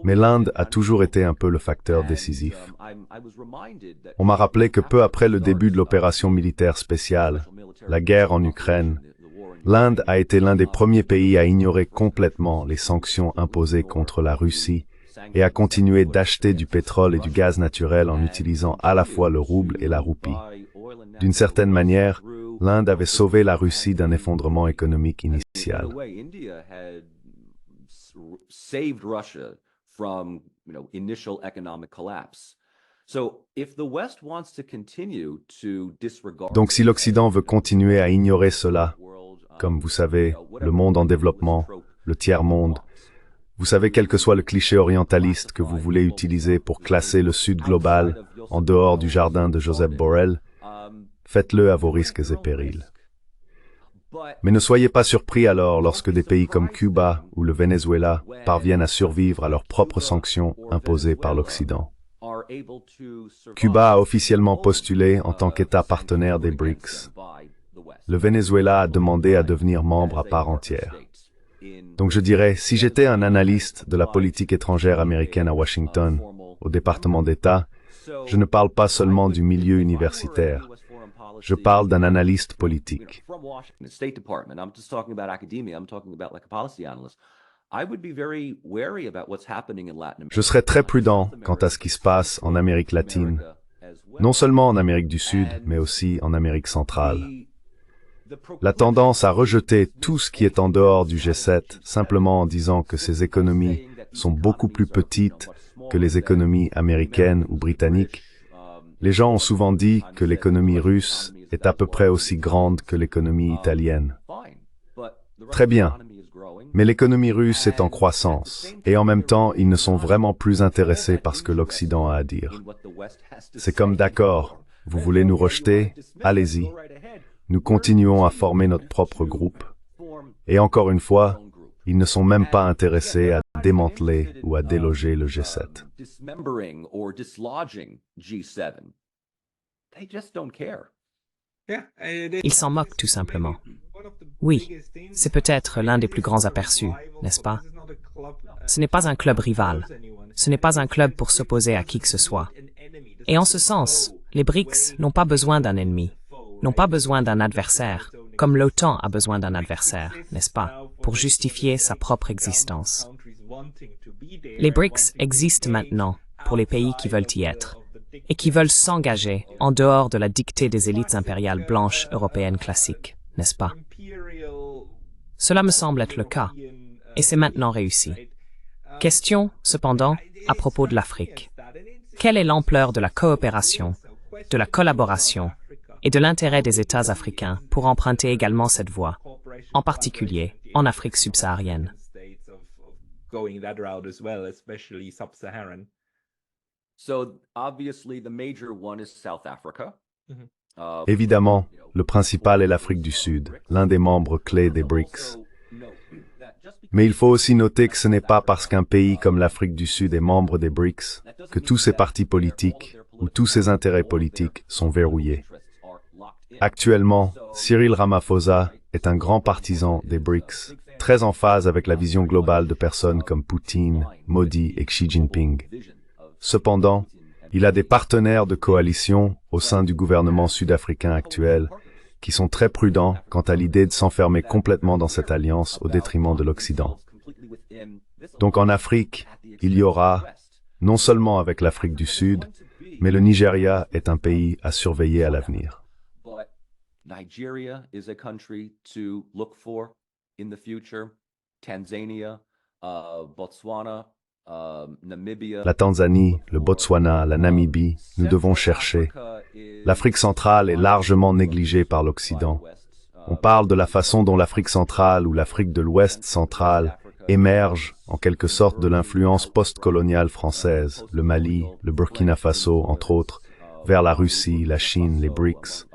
Mais l'Inde a toujours été un peu le facteur décisif. On m'a rappelé que peu après le début de l'opération militaire spéciale, la guerre en Ukraine, l'Inde a été l'un des premiers pays à ignorer complètement les sanctions imposées contre la Russie et à continuer d'acheter du pétrole et du gaz naturel en utilisant à la fois le rouble et la roupie. D'une certaine manière, l'Inde avait sauvé la Russie d'un effondrement économique initial. Saved Russia from, initial economic collapse. So if the West wants to continue to disregard. Donc si l'Occident veut continuer à ignorer cela, comme vous savez, le monde en développement, le tiers-monde, vous savez quel que soit le cliché orientaliste que vous voulez utiliser pour classer le Sud global en dehors du jardin de Joseph Borrell, faites-le à vos risques et périls. Mais ne soyez pas surpris alors lorsque des pays comme Cuba ou le Venezuela parviennent à survivre à leurs propres sanctions imposées par l'Occident. Cuba a officiellement postulé en tant qu'État partenaire des BRICS. Le Venezuela a demandé à devenir membre à part entière. Donc je dirais, si j'étais un analyste de la politique étrangère américaine à Washington, au département d'État, je ne parle pas seulement du milieu universitaire. Je parle d'un analyste politique. Je serais très prudent quant à ce qui se passe en Amérique latine, non seulement en Amérique du Sud, mais aussi en Amérique centrale. La tendance à rejeter tout ce qui est en dehors du G7, simplement en disant que ces économies sont beaucoup plus petites que les économies américaines ou britanniques. Les gens ont souvent dit que l'économie russe est à peu près aussi grande que l'économie italienne. Très bien, mais l'économie russe est en croissance, et en même temps, ils ne sont vraiment plus intéressés par ce que l'Occident a à dire. C'est comme d'accord, vous voulez nous rejeter? Allez-y. Nous continuons à former notre propre groupe. Et encore une fois, ils ne sont même pas intéressés à démanteler ou à déloger le G7. Ils s'en moquent tout simplement. Oui, c'est peut-être l'un des plus grands aperçus, n'est-ce pas? Ce n'est pas un club rival. Ce n'est pas un club pour s'opposer à qui que ce soit. Et en ce sens, les BRICS n'ont pas besoin d'un ennemi, n'ont pas besoin d'un adversaire, comme l'OTAN a besoin d'un adversaire, n'est-ce pas, pour justifier sa propre existence. Les BRICS existent maintenant pour les pays qui veulent y être et qui veulent s'engager en dehors de la dictée des élites impériales blanches européennes classiques, n'est-ce pas? Cela me semble être le cas, et c'est maintenant réussi. Question, cependant, à propos de l'Afrique. Quelle est l'ampleur de la coopération, de la collaboration et de l'intérêt des États africains pour emprunter également cette voie, en particulier en Afrique subsaharienne? So obviously the major one is South Africa. Évidemment, le principal est l'Afrique du Sud, l'un des membres clés des BRICS. Mais il faut aussi noter que ce n'est pas parce qu'un pays comme l'Afrique du Sud est membre des BRICS que tous ses partis politiques ou tous ses intérêts politiques sont verrouillés. Actuellement, Cyril Ramaphosa est un grand partisan des BRICS, très en phase avec la vision globale de personnes comme Poutine, Modi et Xi Jinping. Cependant, il a des partenaires de coalition au sein du gouvernement sud-africain actuel qui sont très prudents quant à l'idée de s'enfermer complètement dans cette alliance au détriment de l'Occident. Donc en Afrique, il y aura, non seulement avec l'Afrique du Sud, mais le Nigeria est un pays à surveiller à l'avenir. Nigeria is a country to look for in the future. Tanzania, Botswana, Namibia. La Tanzanie, le Botswana, la Namibie, nous devons chercher. L'Afrique centrale est largement négligée par l'Occident. On parle de la façon dont l'Afrique centrale ou l'Afrique de l'Ouest centrale émerge en quelque sorte de l'influence post-coloniale française, le Mali, le Burkina Faso, entre autres, vers la Russie, la Chine, les BRICS.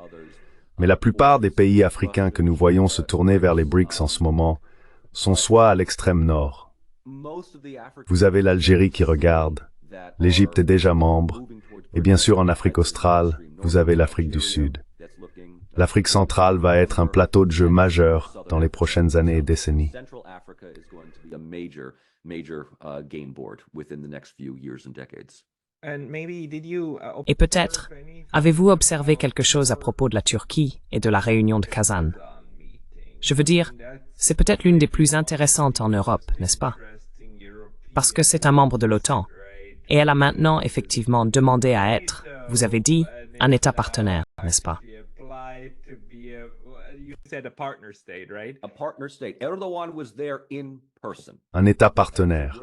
Mais la plupart des pays africains que nous voyons se tourner vers les BRICS en ce moment sont soit à l'extrême nord. Vous avez l'Algérie qui regarde, l'Égypte est déjà membre, et bien sûr en Afrique australe, vous avez l'Afrique du Sud. L'Afrique centrale va être un plateau de jeu majeur dans les prochaines années et décennies. Et peut-être, avez-vous observé quelque chose à propos de la Turquie et de la réunion de Kazan? Je veux dire, c'est peut-être l'une des plus intéressantes en Europe, n'est-ce pas? Parce que c'est un membre de l'OTAN, et elle a maintenant effectivement demandé à être, vous avez dit, un État partenaire, n'est-ce pas? Un État partenaire.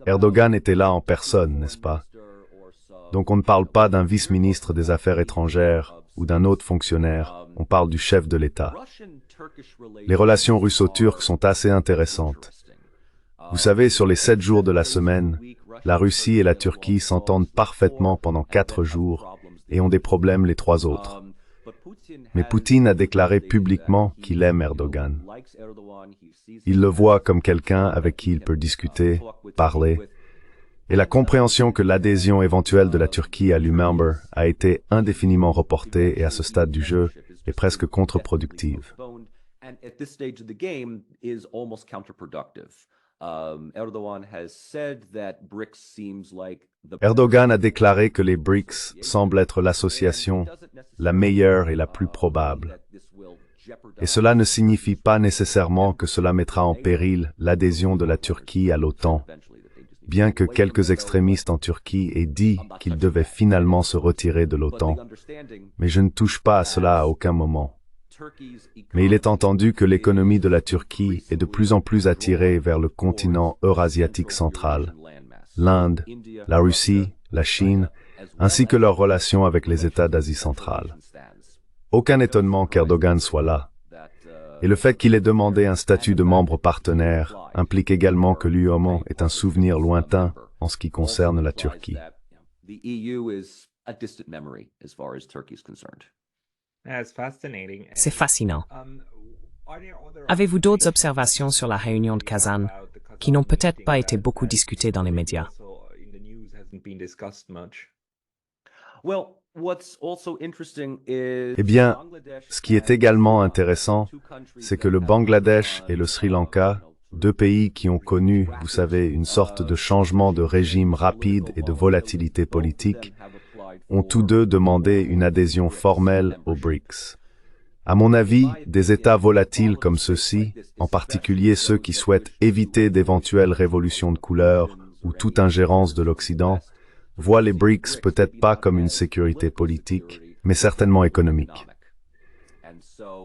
Erdogan était là en personne, n'est-ce pas? Donc on ne parle pas d'un vice-ministre des Affaires étrangères ou d'un autre fonctionnaire, on parle du chef de l'État. Les relations russo-turques sont assez intéressantes. Vous savez, sur les 7 jours de la semaine, la Russie et la Turquie s'entendent parfaitement pendant 4 jours et ont des problèmes les 3 autres. Mais Poutine a déclaré publiquement qu'il aime Erdogan. Il le voit comme quelqu'un avec qui il peut discuter, parler, et la compréhension que l'adhésion éventuelle de la Turquie à l'UMember a été indéfiniment reportée et à ce stade du jeu est presque contre-productive. Erdogan a déclaré que les BRICS semblent être l'association la meilleure et la plus probable. Et cela ne signifie pas nécessairement que cela mettra en péril l'adhésion de la Turquie à l'OTAN, bien que quelques extrémistes en Turquie aient dit qu'ils devaient finalement se retirer de l'OTAN. Mais je ne touche pas à cela à aucun moment. Mais il est entendu que l'économie de la Turquie est de plus en plus attirée vers le continent eurasiatique central, l'Inde, la Russie, la Chine, ainsi que leurs relations avec les États d'Asie centrale. Aucun étonnement qu'Erdogan soit là. Et le fait qu'il ait demandé un statut de membre partenaire implique également que l'UOMO est un souvenir lointain en ce qui concerne la Turquie. C'est fascinant. Avez-vous d'autres observations sur la réunion de Kazan qui n'ont peut-être pas été beaucoup discutées dans les médias? Eh bien, ce qui est également intéressant, c'est que le Bangladesh et le Sri Lanka, 2 pays qui ont connu, vous savez, une sorte de changement de régime rapide et de volatilité politique, ont tous deux demandé une adhésion formelle aux BRICS. À mon avis, des États volatiles comme ceux-ci, en particulier ceux qui souhaitent éviter d'éventuelles révolutions de couleur ou toute ingérence de l'Occident, voient les BRICS peut-être pas comme une sécurité politique, mais certainement économique.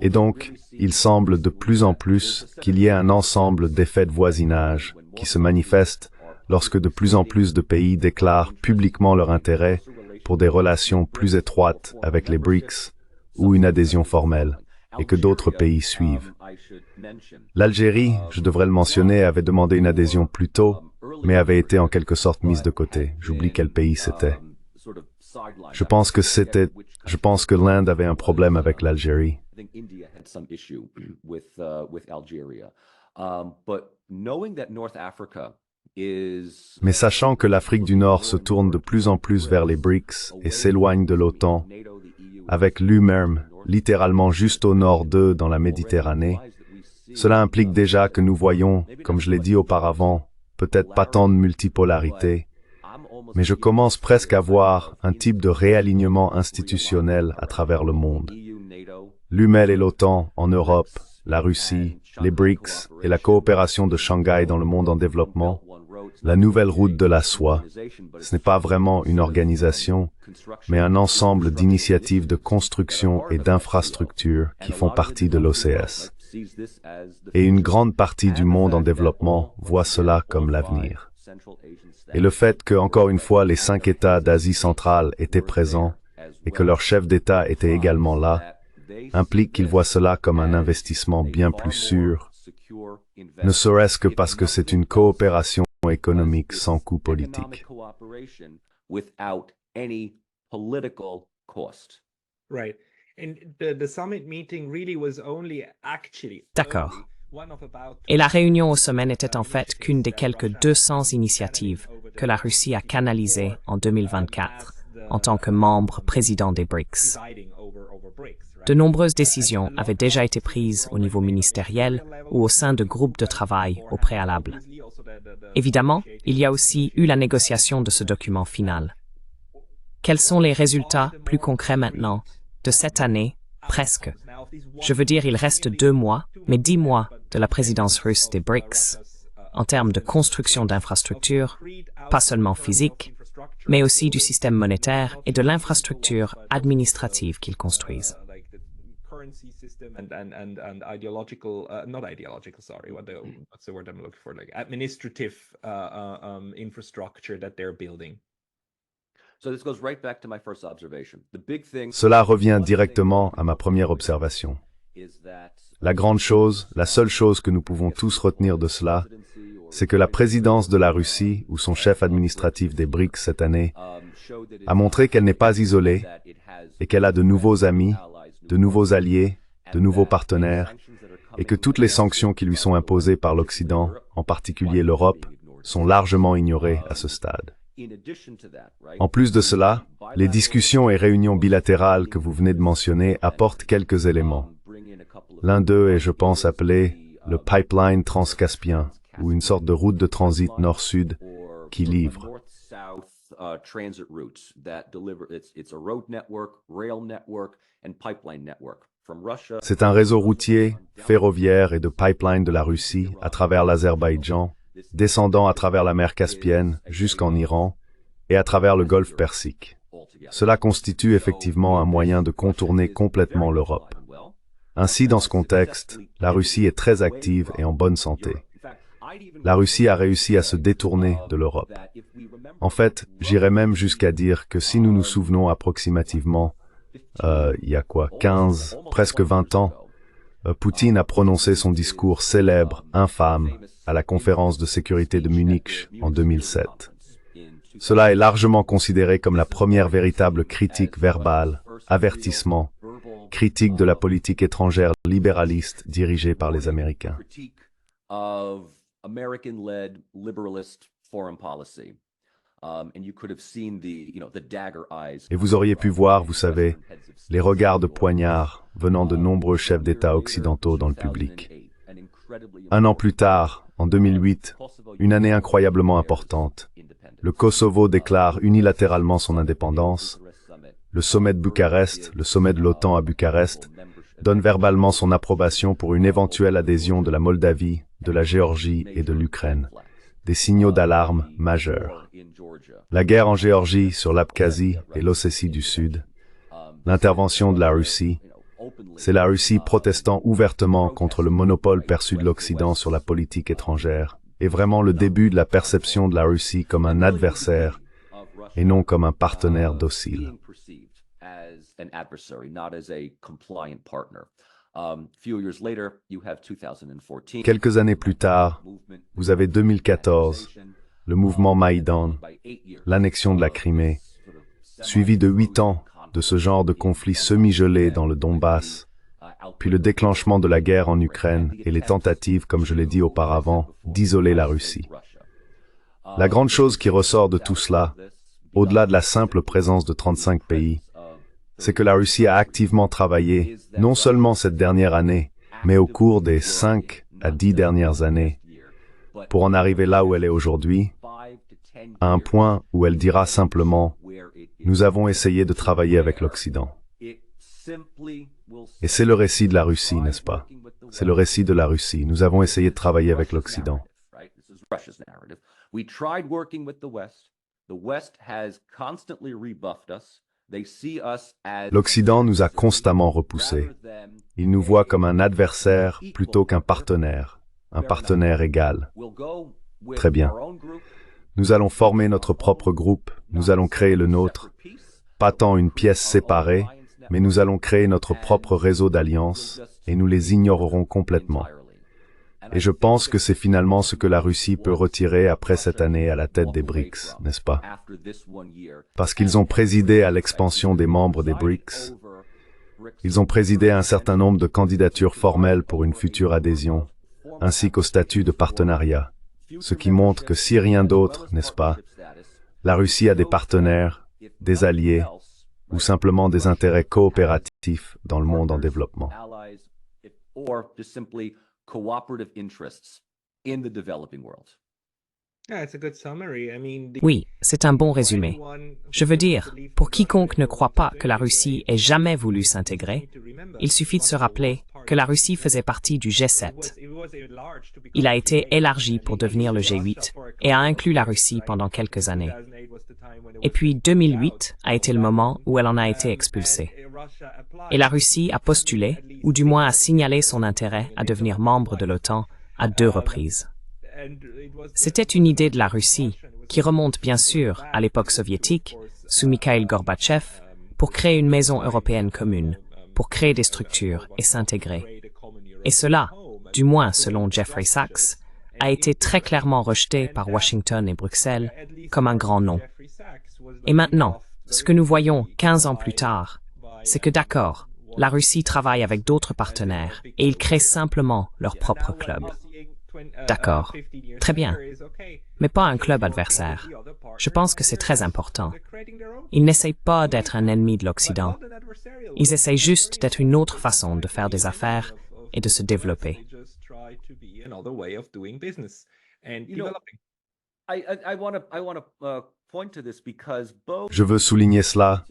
Et donc, il semble de plus en plus qu'il y ait un ensemble d'effets de voisinage qui se manifestent lorsque de plus en plus de pays déclarent publiquement leur intérêt pour des relations plus étroites avec les BRICS ou une adhésion formelle, et que d'autres pays suivent. L'Algérie, je devrais le mentionner, avait demandé une adhésion plus tôt, mais avait été en quelque sorte mise de côté. J'oublie quel pays c'était. Je pense que l'Inde avait un problème avec l'Algérie. Mais sachant que l'Afrique du Nord se tourne de plus en plus vers les BRICS et s'éloigne de l'OTAN, avec l'UMERM littéralement juste au nord d'eux dans la Méditerranée, cela implique déjà que nous voyons, comme je l'ai dit auparavant, peut-être pas tant de multipolarité, mais je commence presque à voir un type de réalignement institutionnel à travers le monde. L'UMEL et l'OTAN en Europe, la Russie, les BRICS et la coopération de Shanghai dans le monde en développement, la nouvelle route de la soie, ce n'est pas vraiment une organisation, mais un ensemble d'initiatives de construction et d'infrastructures qui font partie de l'OCS. Et une grande partie du monde en développement voit cela comme l'avenir. Et le fait que, encore une fois, les 5 États d'Asie centrale étaient présents et que leur chef d'État était également là, implique qu'ils voient cela comme un investissement bien plus sûr, ne serait-ce que parce que c'est une coopération économique sans coût politique. Right. And the summit meeting really was only actually D'accord. one of about Et la réunion au sommet n'était en fait qu'une des quelques 200 initiatives que la Russie a canalisées en 2024 en tant que membre président des BRICS. presiding over BRICS, right? De nombreuses décisions avaient déjà été prises au niveau ministériel ou au sein de groupes de travail au préalable. Évidemment, il y a aussi eu la négociation de ce document final. Quels sont les résultats plus concrets maintenant de cette année, presque? Je veux dire, il reste 2 mois, mais 10 mois de la présidence russe des BRICS, en termes de construction d'infrastructures, pas seulement physiques, mais aussi du système monétaire et de l'infrastructure administrative qu'ils construisent. Like the currency system and ideological, not ideological, sorry, what's the word I'm looking for? Like administrative infrastructure that they're building. So this goes right back to my first observation. The big thing Cela revient directement à ma première observation. is that La grande chose, la seule chose que nous pouvons tous retenir de cela, c'est que la présidence de la Russie, ou son chef administratif des BRICS cette année, a montré qu'elle n'est pas isolée et qu'elle a de nouveaux amis, de nouveaux alliés, de nouveaux partenaires, et que toutes les sanctions qui lui sont imposées par l'Occident, en particulier l'Europe, sont largement ignorées à ce stade. En plus de cela, les discussions et réunions bilatérales que vous venez de mentionner apportent quelques éléments. L'un d'eux est, je pense, appelé le pipeline transcaspien, ou une sorte de route de transit nord-sud qui livre. transit routes that deliver it's a road network, rail network and pipeline network from Russia. C'est un réseau routier, ferroviaire et de pipeline de la Russie à travers l'Azerbaïdjan, descendant à travers la mer Caspienne jusqu'en Iran et à travers le golfe Persique. Cela constitue effectivement un moyen de contourner complètement l'Europe. Ainsi, dans ce contexte, la Russie est très active et en bonne santé. La Russie a réussi à se détourner de l'Europe. En fait, j'irais même jusqu'à dire que si nous nous souvenons approximativement, il y a 15, presque 20 ans, Poutine a prononcé son discours célèbre, infâme, à la conférence de sécurité de Munich en 2007. Cela est largement considéré comme la première véritable critique verbale, avertissement, critique de la politique étrangère libéraliste dirigée par les Américains. Of American-led liberalist foreign policy. And you could have seen the dagger eyes. Et vous auriez pu voir, vous savez, les regards de poignard venant de nombreux chefs d'État occidentaux dans le public. Un an plus tard, en 2008, une année incroyablement importante, le Kosovo déclare unilatéralement son indépendance, le sommet de Bucarest, le sommet de l'OTAN à Bucarest, donne verbalement son approbation pour une éventuelle adhésion de la Moldavie, de la Géorgie et de l'Ukraine. Des signaux d'alarme majeurs. La guerre en Géorgie, sur l'Abkhazie et l'Ossétie du Sud. L'intervention de la Russie. C'est la Russie protestant ouvertement contre le monopole perçu de l'Occident sur la politique étrangère, et vraiment le début de la perception de la Russie comme un adversaire et non comme un partenaire docile. Quelques années plus tard, vous avez 2014, le mouvement Maïdan, l'annexion de la Crimée, suivi de 8 ans de ce genre de conflit semi-gelé dans le Donbass, puis le déclenchement de la guerre en Ukraine et les tentatives, comme je l'ai dit auparavant, d'isoler la Russie. La grande chose qui ressort de tout cela, au-delà de la simple présence de 35 pays, c'est que la Russie a activement travaillé, non seulement cette dernière année, mais au cours des 5 à 10 dernières années, pour en arriver là où elle est aujourd'hui, à un point où elle dira simplement « Nous avons essayé de travailler avec l'Occident ». Et c'est le récit de la Russie, n'est-ce pas? C'est le récit de la Russie. Nous avons essayé de travailler avec l'Occident. L'Occident nous a constamment repoussés. Il nous voit comme un adversaire plutôt qu'un partenaire égal. Très bien. Nous allons former notre propre groupe, nous allons créer le nôtre, pas tant une pièce séparée, mais nous allons créer notre propre réseau d'alliances et nous les ignorerons complètement. Et je pense que c'est finalement ce que la Russie peut retirer après cette année à la tête des BRICS, n'est-ce pas? Parce qu'ils ont présidé à l'expansion des membres des BRICS, ils ont présidé à un certain nombre de candidatures formelles pour une future adhésion, ainsi qu'au statut de partenariat, ce qui montre que si rien d'autre, n'est-ce pas, la Russie a des partenaires, des alliés, ou simplement des intérêts coopératifs dans le monde en développement. Oui, c'est un bon résumé. Je veux dire, pour quiconque ne croit pas que la Russie ait jamais voulu s'intégrer, il suffit de se rappeler que la Russie faisait partie du G7. Il a été élargi pour devenir le G8 et a inclus la Russie pendant quelques années. Et puis 2008 a été le moment où elle en a été expulsée. Et la Russie a postulé, ou du moins a signalé son intérêt à devenir membre de l'OTAN à 2 reprises. C'était une idée de la Russie, qui remonte bien sûr à l'époque soviétique, sous Mikhail Gorbatchev, pour créer une maison européenne commune, pour créer des structures et s'intégrer. Et cela, du moins selon Jeffrey Sachs, a été très clairement rejeté par Washington et Bruxelles comme un grand non. Et maintenant, ce que nous voyons 15 ans plus tard, c'est que d'accord, la Russie travaille avec d'autres partenaires et ils créent simplement leur propre club. D'accord, très bien, mais pas un club adversaire. Je pense que c'est très important. Ils n'essayent pas d'être un ennemi de l'Occident. Ils essayent juste d'être une autre façon de faire des affaires et de se développer. Je veux souligner cela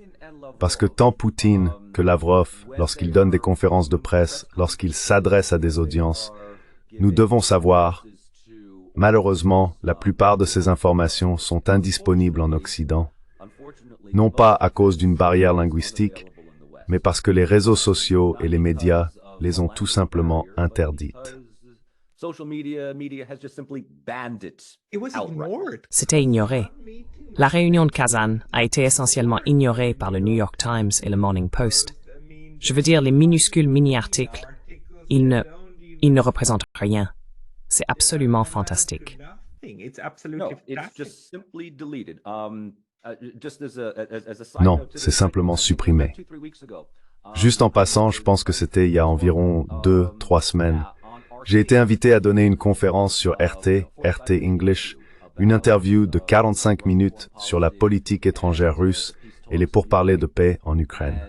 parce que tant Poutine que Lavrov, lorsqu'ils donnent des conférences de presse, lorsqu'ils s'adressent à des audiences, nous devons savoir, malheureusement, la plupart de ces informations sont indisponibles en Occident, non pas à cause d'une barrière linguistique, mais parce que les réseaux sociaux et les médias les ont tout simplement interdites. C'était ignoré. La réunion de Kazan a été essentiellement ignorée par le New York Times et le Morning Post. Je veux dire, les minuscules mini-articles, ils ne représentent rien. C'est absolument fantastique. Non, c'est simplement supprimé. Juste en passant, je pense que c'était il y a environ 2-3 semaines. J'ai été invité à donner une conférence sur RT English, une interview de 45 minutes sur la politique étrangère russe et les pourparlers de paix en Ukraine.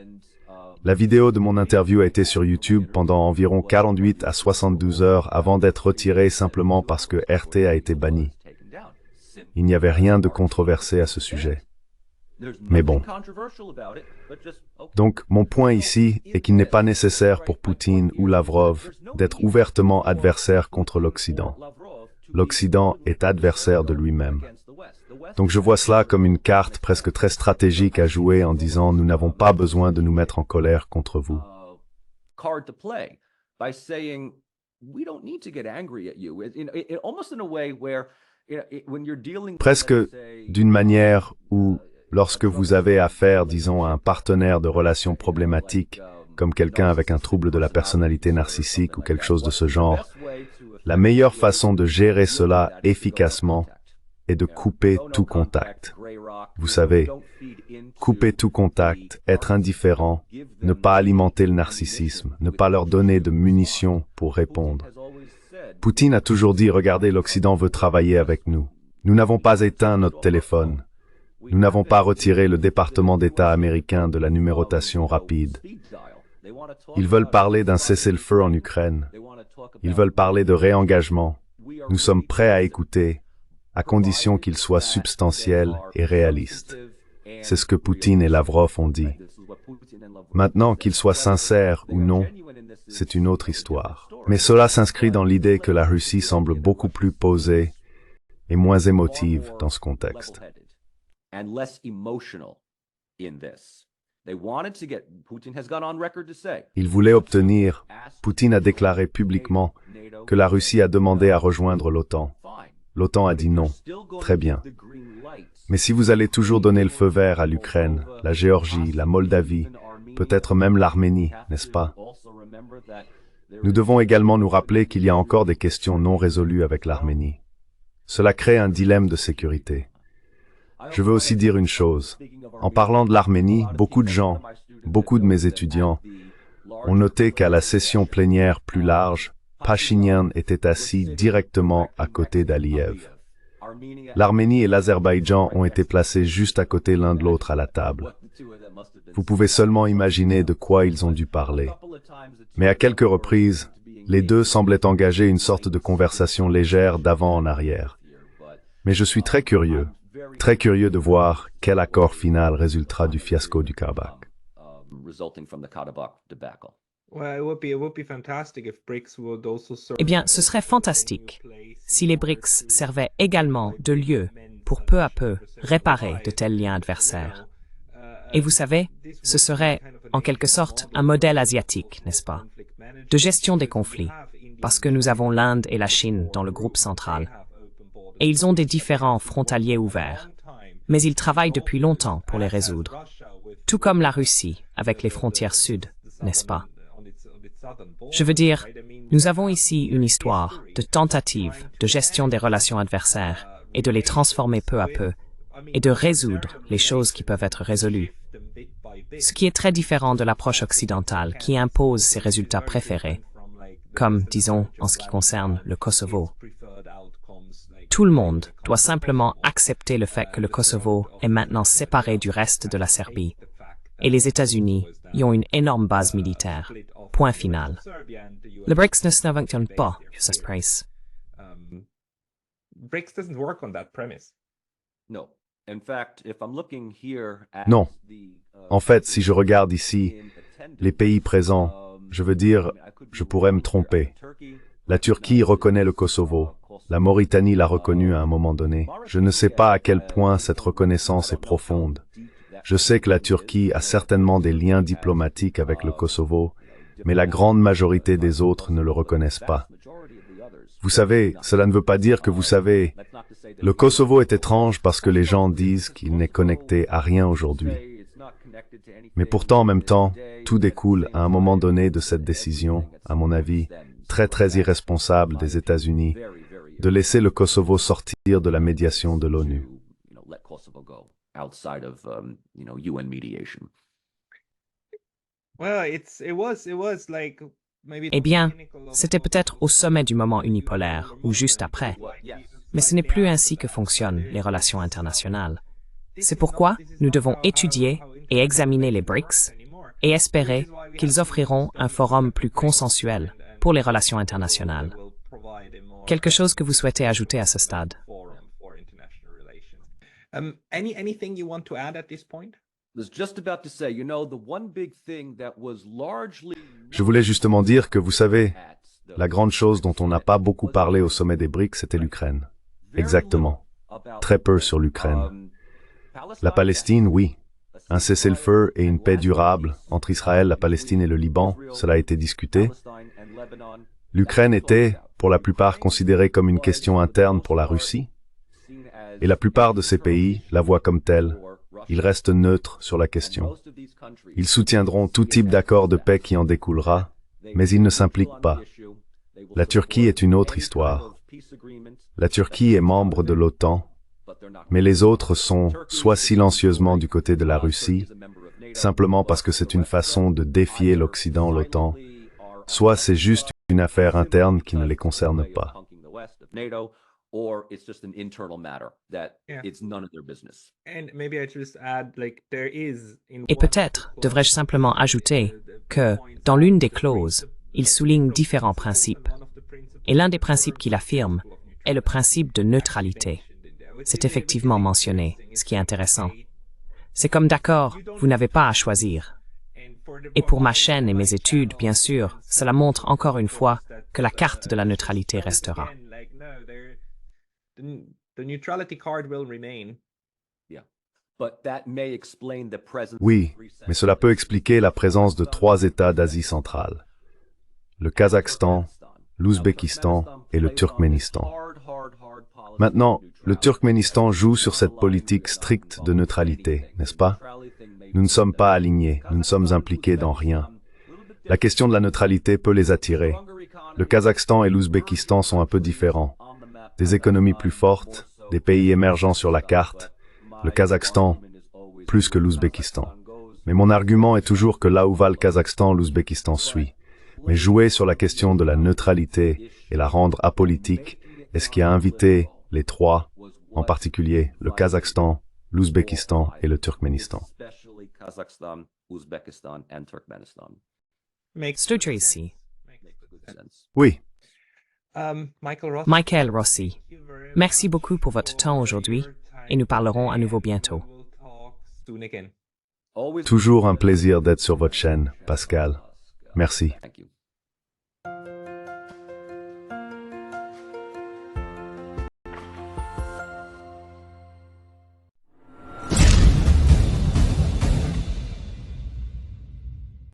La vidéo de mon interview a été sur YouTube pendant environ 48 à 72 heures avant d'être retirée simplement parce que RT a été banni. Il n'y avait rien de controversé à ce sujet. Mais bon. Donc, mon point ici est qu'il n'est pas nécessaire pour Poutine ou Lavrov d'être ouvertement adversaire contre l'Occident. L'Occident est adversaire de lui-même. Donc je vois cela comme une carte presque très stratégique à jouer en disant « Nous n'avons pas besoin de nous mettre en colère contre vous ». Presque d'une manière où, lorsque vous avez affaire, disons, à un partenaire de relations problématiques, comme quelqu'un avec un trouble de la personnalité narcissique ou quelque chose de ce genre, la meilleure façon de gérer cela efficacement, est de couper tout contact. Vous savez, couper tout contact, être indifférent, ne pas alimenter le narcissisme, ne pas leur donner de munitions pour répondre. Poutine a toujours dit, regardez, l'Occident veut travailler avec nous. Nous n'avons pas éteint notre téléphone. Nous n'avons pas retiré le département d'État américain de la numérotation rapide. Ils veulent parler d'un cessez-le-feu en Ukraine. Ils veulent parler de réengagement. Nous sommes prêts à écouter, à condition qu'il soit substantiel et réaliste. C'est ce que Poutine et Lavrov ont dit. Maintenant, qu'il soit sincère ou non, c'est une autre histoire. Mais cela s'inscrit dans l'idée que la Russie semble beaucoup plus posée et moins émotive dans ce contexte. Il voulait obtenir, Poutine a déclaré publiquement que la Russie a demandé à rejoindre l'OTAN. L'OTAN a dit non. Très bien. Mais si vous allez toujours donner le feu vert à l'Ukraine, la Géorgie, la Moldavie, peut-être même l'Arménie, n'est-ce pas? Nous devons également nous rappeler qu'il y a encore des questions non résolues avec l'Arménie. Cela crée un dilemme de sécurité. Je veux aussi dire une chose. En parlant de l'Arménie, beaucoup de gens, beaucoup de mes étudiants, ont noté qu'à la session plénière plus large, Pachinian était assis directement à côté d'Aliyev. L'Arménie et l'Azerbaïdjan ont été placés juste à côté l'un de l'autre à la table. Vous pouvez seulement imaginer de quoi ils ont dû parler. Mais à quelques reprises, les deux semblaient engager une sorte de conversation légère d'avant en arrière. Mais je suis très curieux de voir quel accord final résultera du fiasco du Karabakh. Eh bien, ce serait fantastique si les BRICS servaient également de lieu pour peu à peu réparer de tels liens adversaires. Et vous savez, ce serait en quelque sorte un modèle asiatique, n'est-ce pas, de gestion des conflits, parce que nous avons l'Inde et la Chine dans le groupe central. Et ils ont des différends frontaliers ouverts, mais ils travaillent depuis longtemps pour les résoudre. Tout comme la Russie avec les frontières sud, n'est-ce pas? Je veux dire, nous avons ici une histoire de tentative de gestion des relations adversaires et de les transformer peu à peu et de résoudre les choses qui peuvent être résolues. Ce qui est très différent de l'approche occidentale qui impose ses résultats préférés, comme, disons, en ce qui concerne le Kosovo. Tout le monde doit simplement accepter le fait que le Kosovo est maintenant séparé du reste de la Serbie, et les États-Unis y ont une énorme base militaire. Point final. Le BRICS ne fonctionne pas sur cette prémisse. Non. En fait, si je regarde ici, les pays présents, je veux dire, je pourrais me tromper. La Turquie reconnaît le Kosovo. La Mauritanie l'a reconnu à un moment donné. Je ne sais pas à quel point cette reconnaissance est profonde. Je sais que la Turquie a certainement des liens diplomatiques avec le Kosovo, mais la grande majorité des autres ne le reconnaissent pas. Vous savez, cela ne veut pas dire que vous savez, le Kosovo est étrange parce que les gens disent qu'il n'est connecté à rien aujourd'hui. Mais pourtant, en même temps, tout découle à un moment donné de cette décision, à mon avis, très irresponsable des États-Unis, de laisser le Kosovo sortir de la médiation de l'ONU. Eh bien, c'était peut-être au sommet du moment unipolaire, ou juste après. Mais ce n'est plus ainsi que fonctionnent les relations internationales. C'est pourquoi nous devons étudier et examiner les BRICS et espérer qu'ils offriront un forum plus consensuel pour les relations internationales. Quelque chose que vous souhaitez ajouter à ce stade? Anything you want to add at this point? Je voulais justement dire que, vous savez, la grande chose dont on n'a pas beaucoup parlé au sommet des BRICS, c'était l'Ukraine. Exactement. Très peu sur l'Ukraine. La Palestine, oui. Un cessez-le-feu et une paix durable entre Israël, la Palestine et le Liban, cela a été discuté. L'Ukraine était, pour la plupart, considérée comme une question interne pour la Russie. Et la plupart de ces pays la voient comme telle. Ils restent neutres sur la question. Ils soutiendront tout type d'accord de paix qui en découlera, mais ils ne s'impliquent pas. La Turquie est une autre histoire. La Turquie est membre de l'OTAN, mais les autres sont soit silencieusement du côté de la Russie, simplement parce que c'est une façon de défier l'Occident, l'OTAN, soit c'est juste une affaire interne qui ne les concerne pas. Or it's just an internal matter that it's none of their business. And maybe I just add, like, there is Et peut-être devrais-je simplement ajouter que, dans l'une des clauses, il souligne différents principes. Et l'un des principes qu'il affirme est le principe de neutralité. C'est effectivement mentionné, ce qui est intéressant. C'est comme d'accord, vous n'avez pas à choisir. Et pour ma chaîne et mes études, bien sûr, cela montre encore une fois que la carte de la neutralité restera. The neutrality card will remain. But that may explain the presence Oui, mais cela peut expliquer la présence de 3 États d'Asie centrale. Le Kazakhstan, l'Ouzbékistan et le Turkménistan. Maintenant, le Turkménistan joue sur cette politique stricte de neutralité, n'est-ce pas? Nous ne sommes pas alignés, nous ne sommes impliqués dans rien. La question de la neutralité peut les attirer. Le Kazakhstan et l'Ouzbékistan sont un peu différents. Des économies plus fortes, des pays émergents sur la carte, le Kazakhstan plus que l'Ouzbékistan. Mais mon argument est toujours que là où va le Kazakhstan, l'Ouzbékistan suit. Mais jouer sur la question de la neutralité et la rendre apolitique est ce qui a invité les 3, en particulier le Kazakhstan, l'Ouzbékistan et le Turkménistan. Studio ici. Oui. Michael Rossi, merci beaucoup pour votre temps aujourd'hui et nous parlerons à nouveau bientôt. Toujours un plaisir d'être sur votre chaîne, Pascal. Merci. Thank you.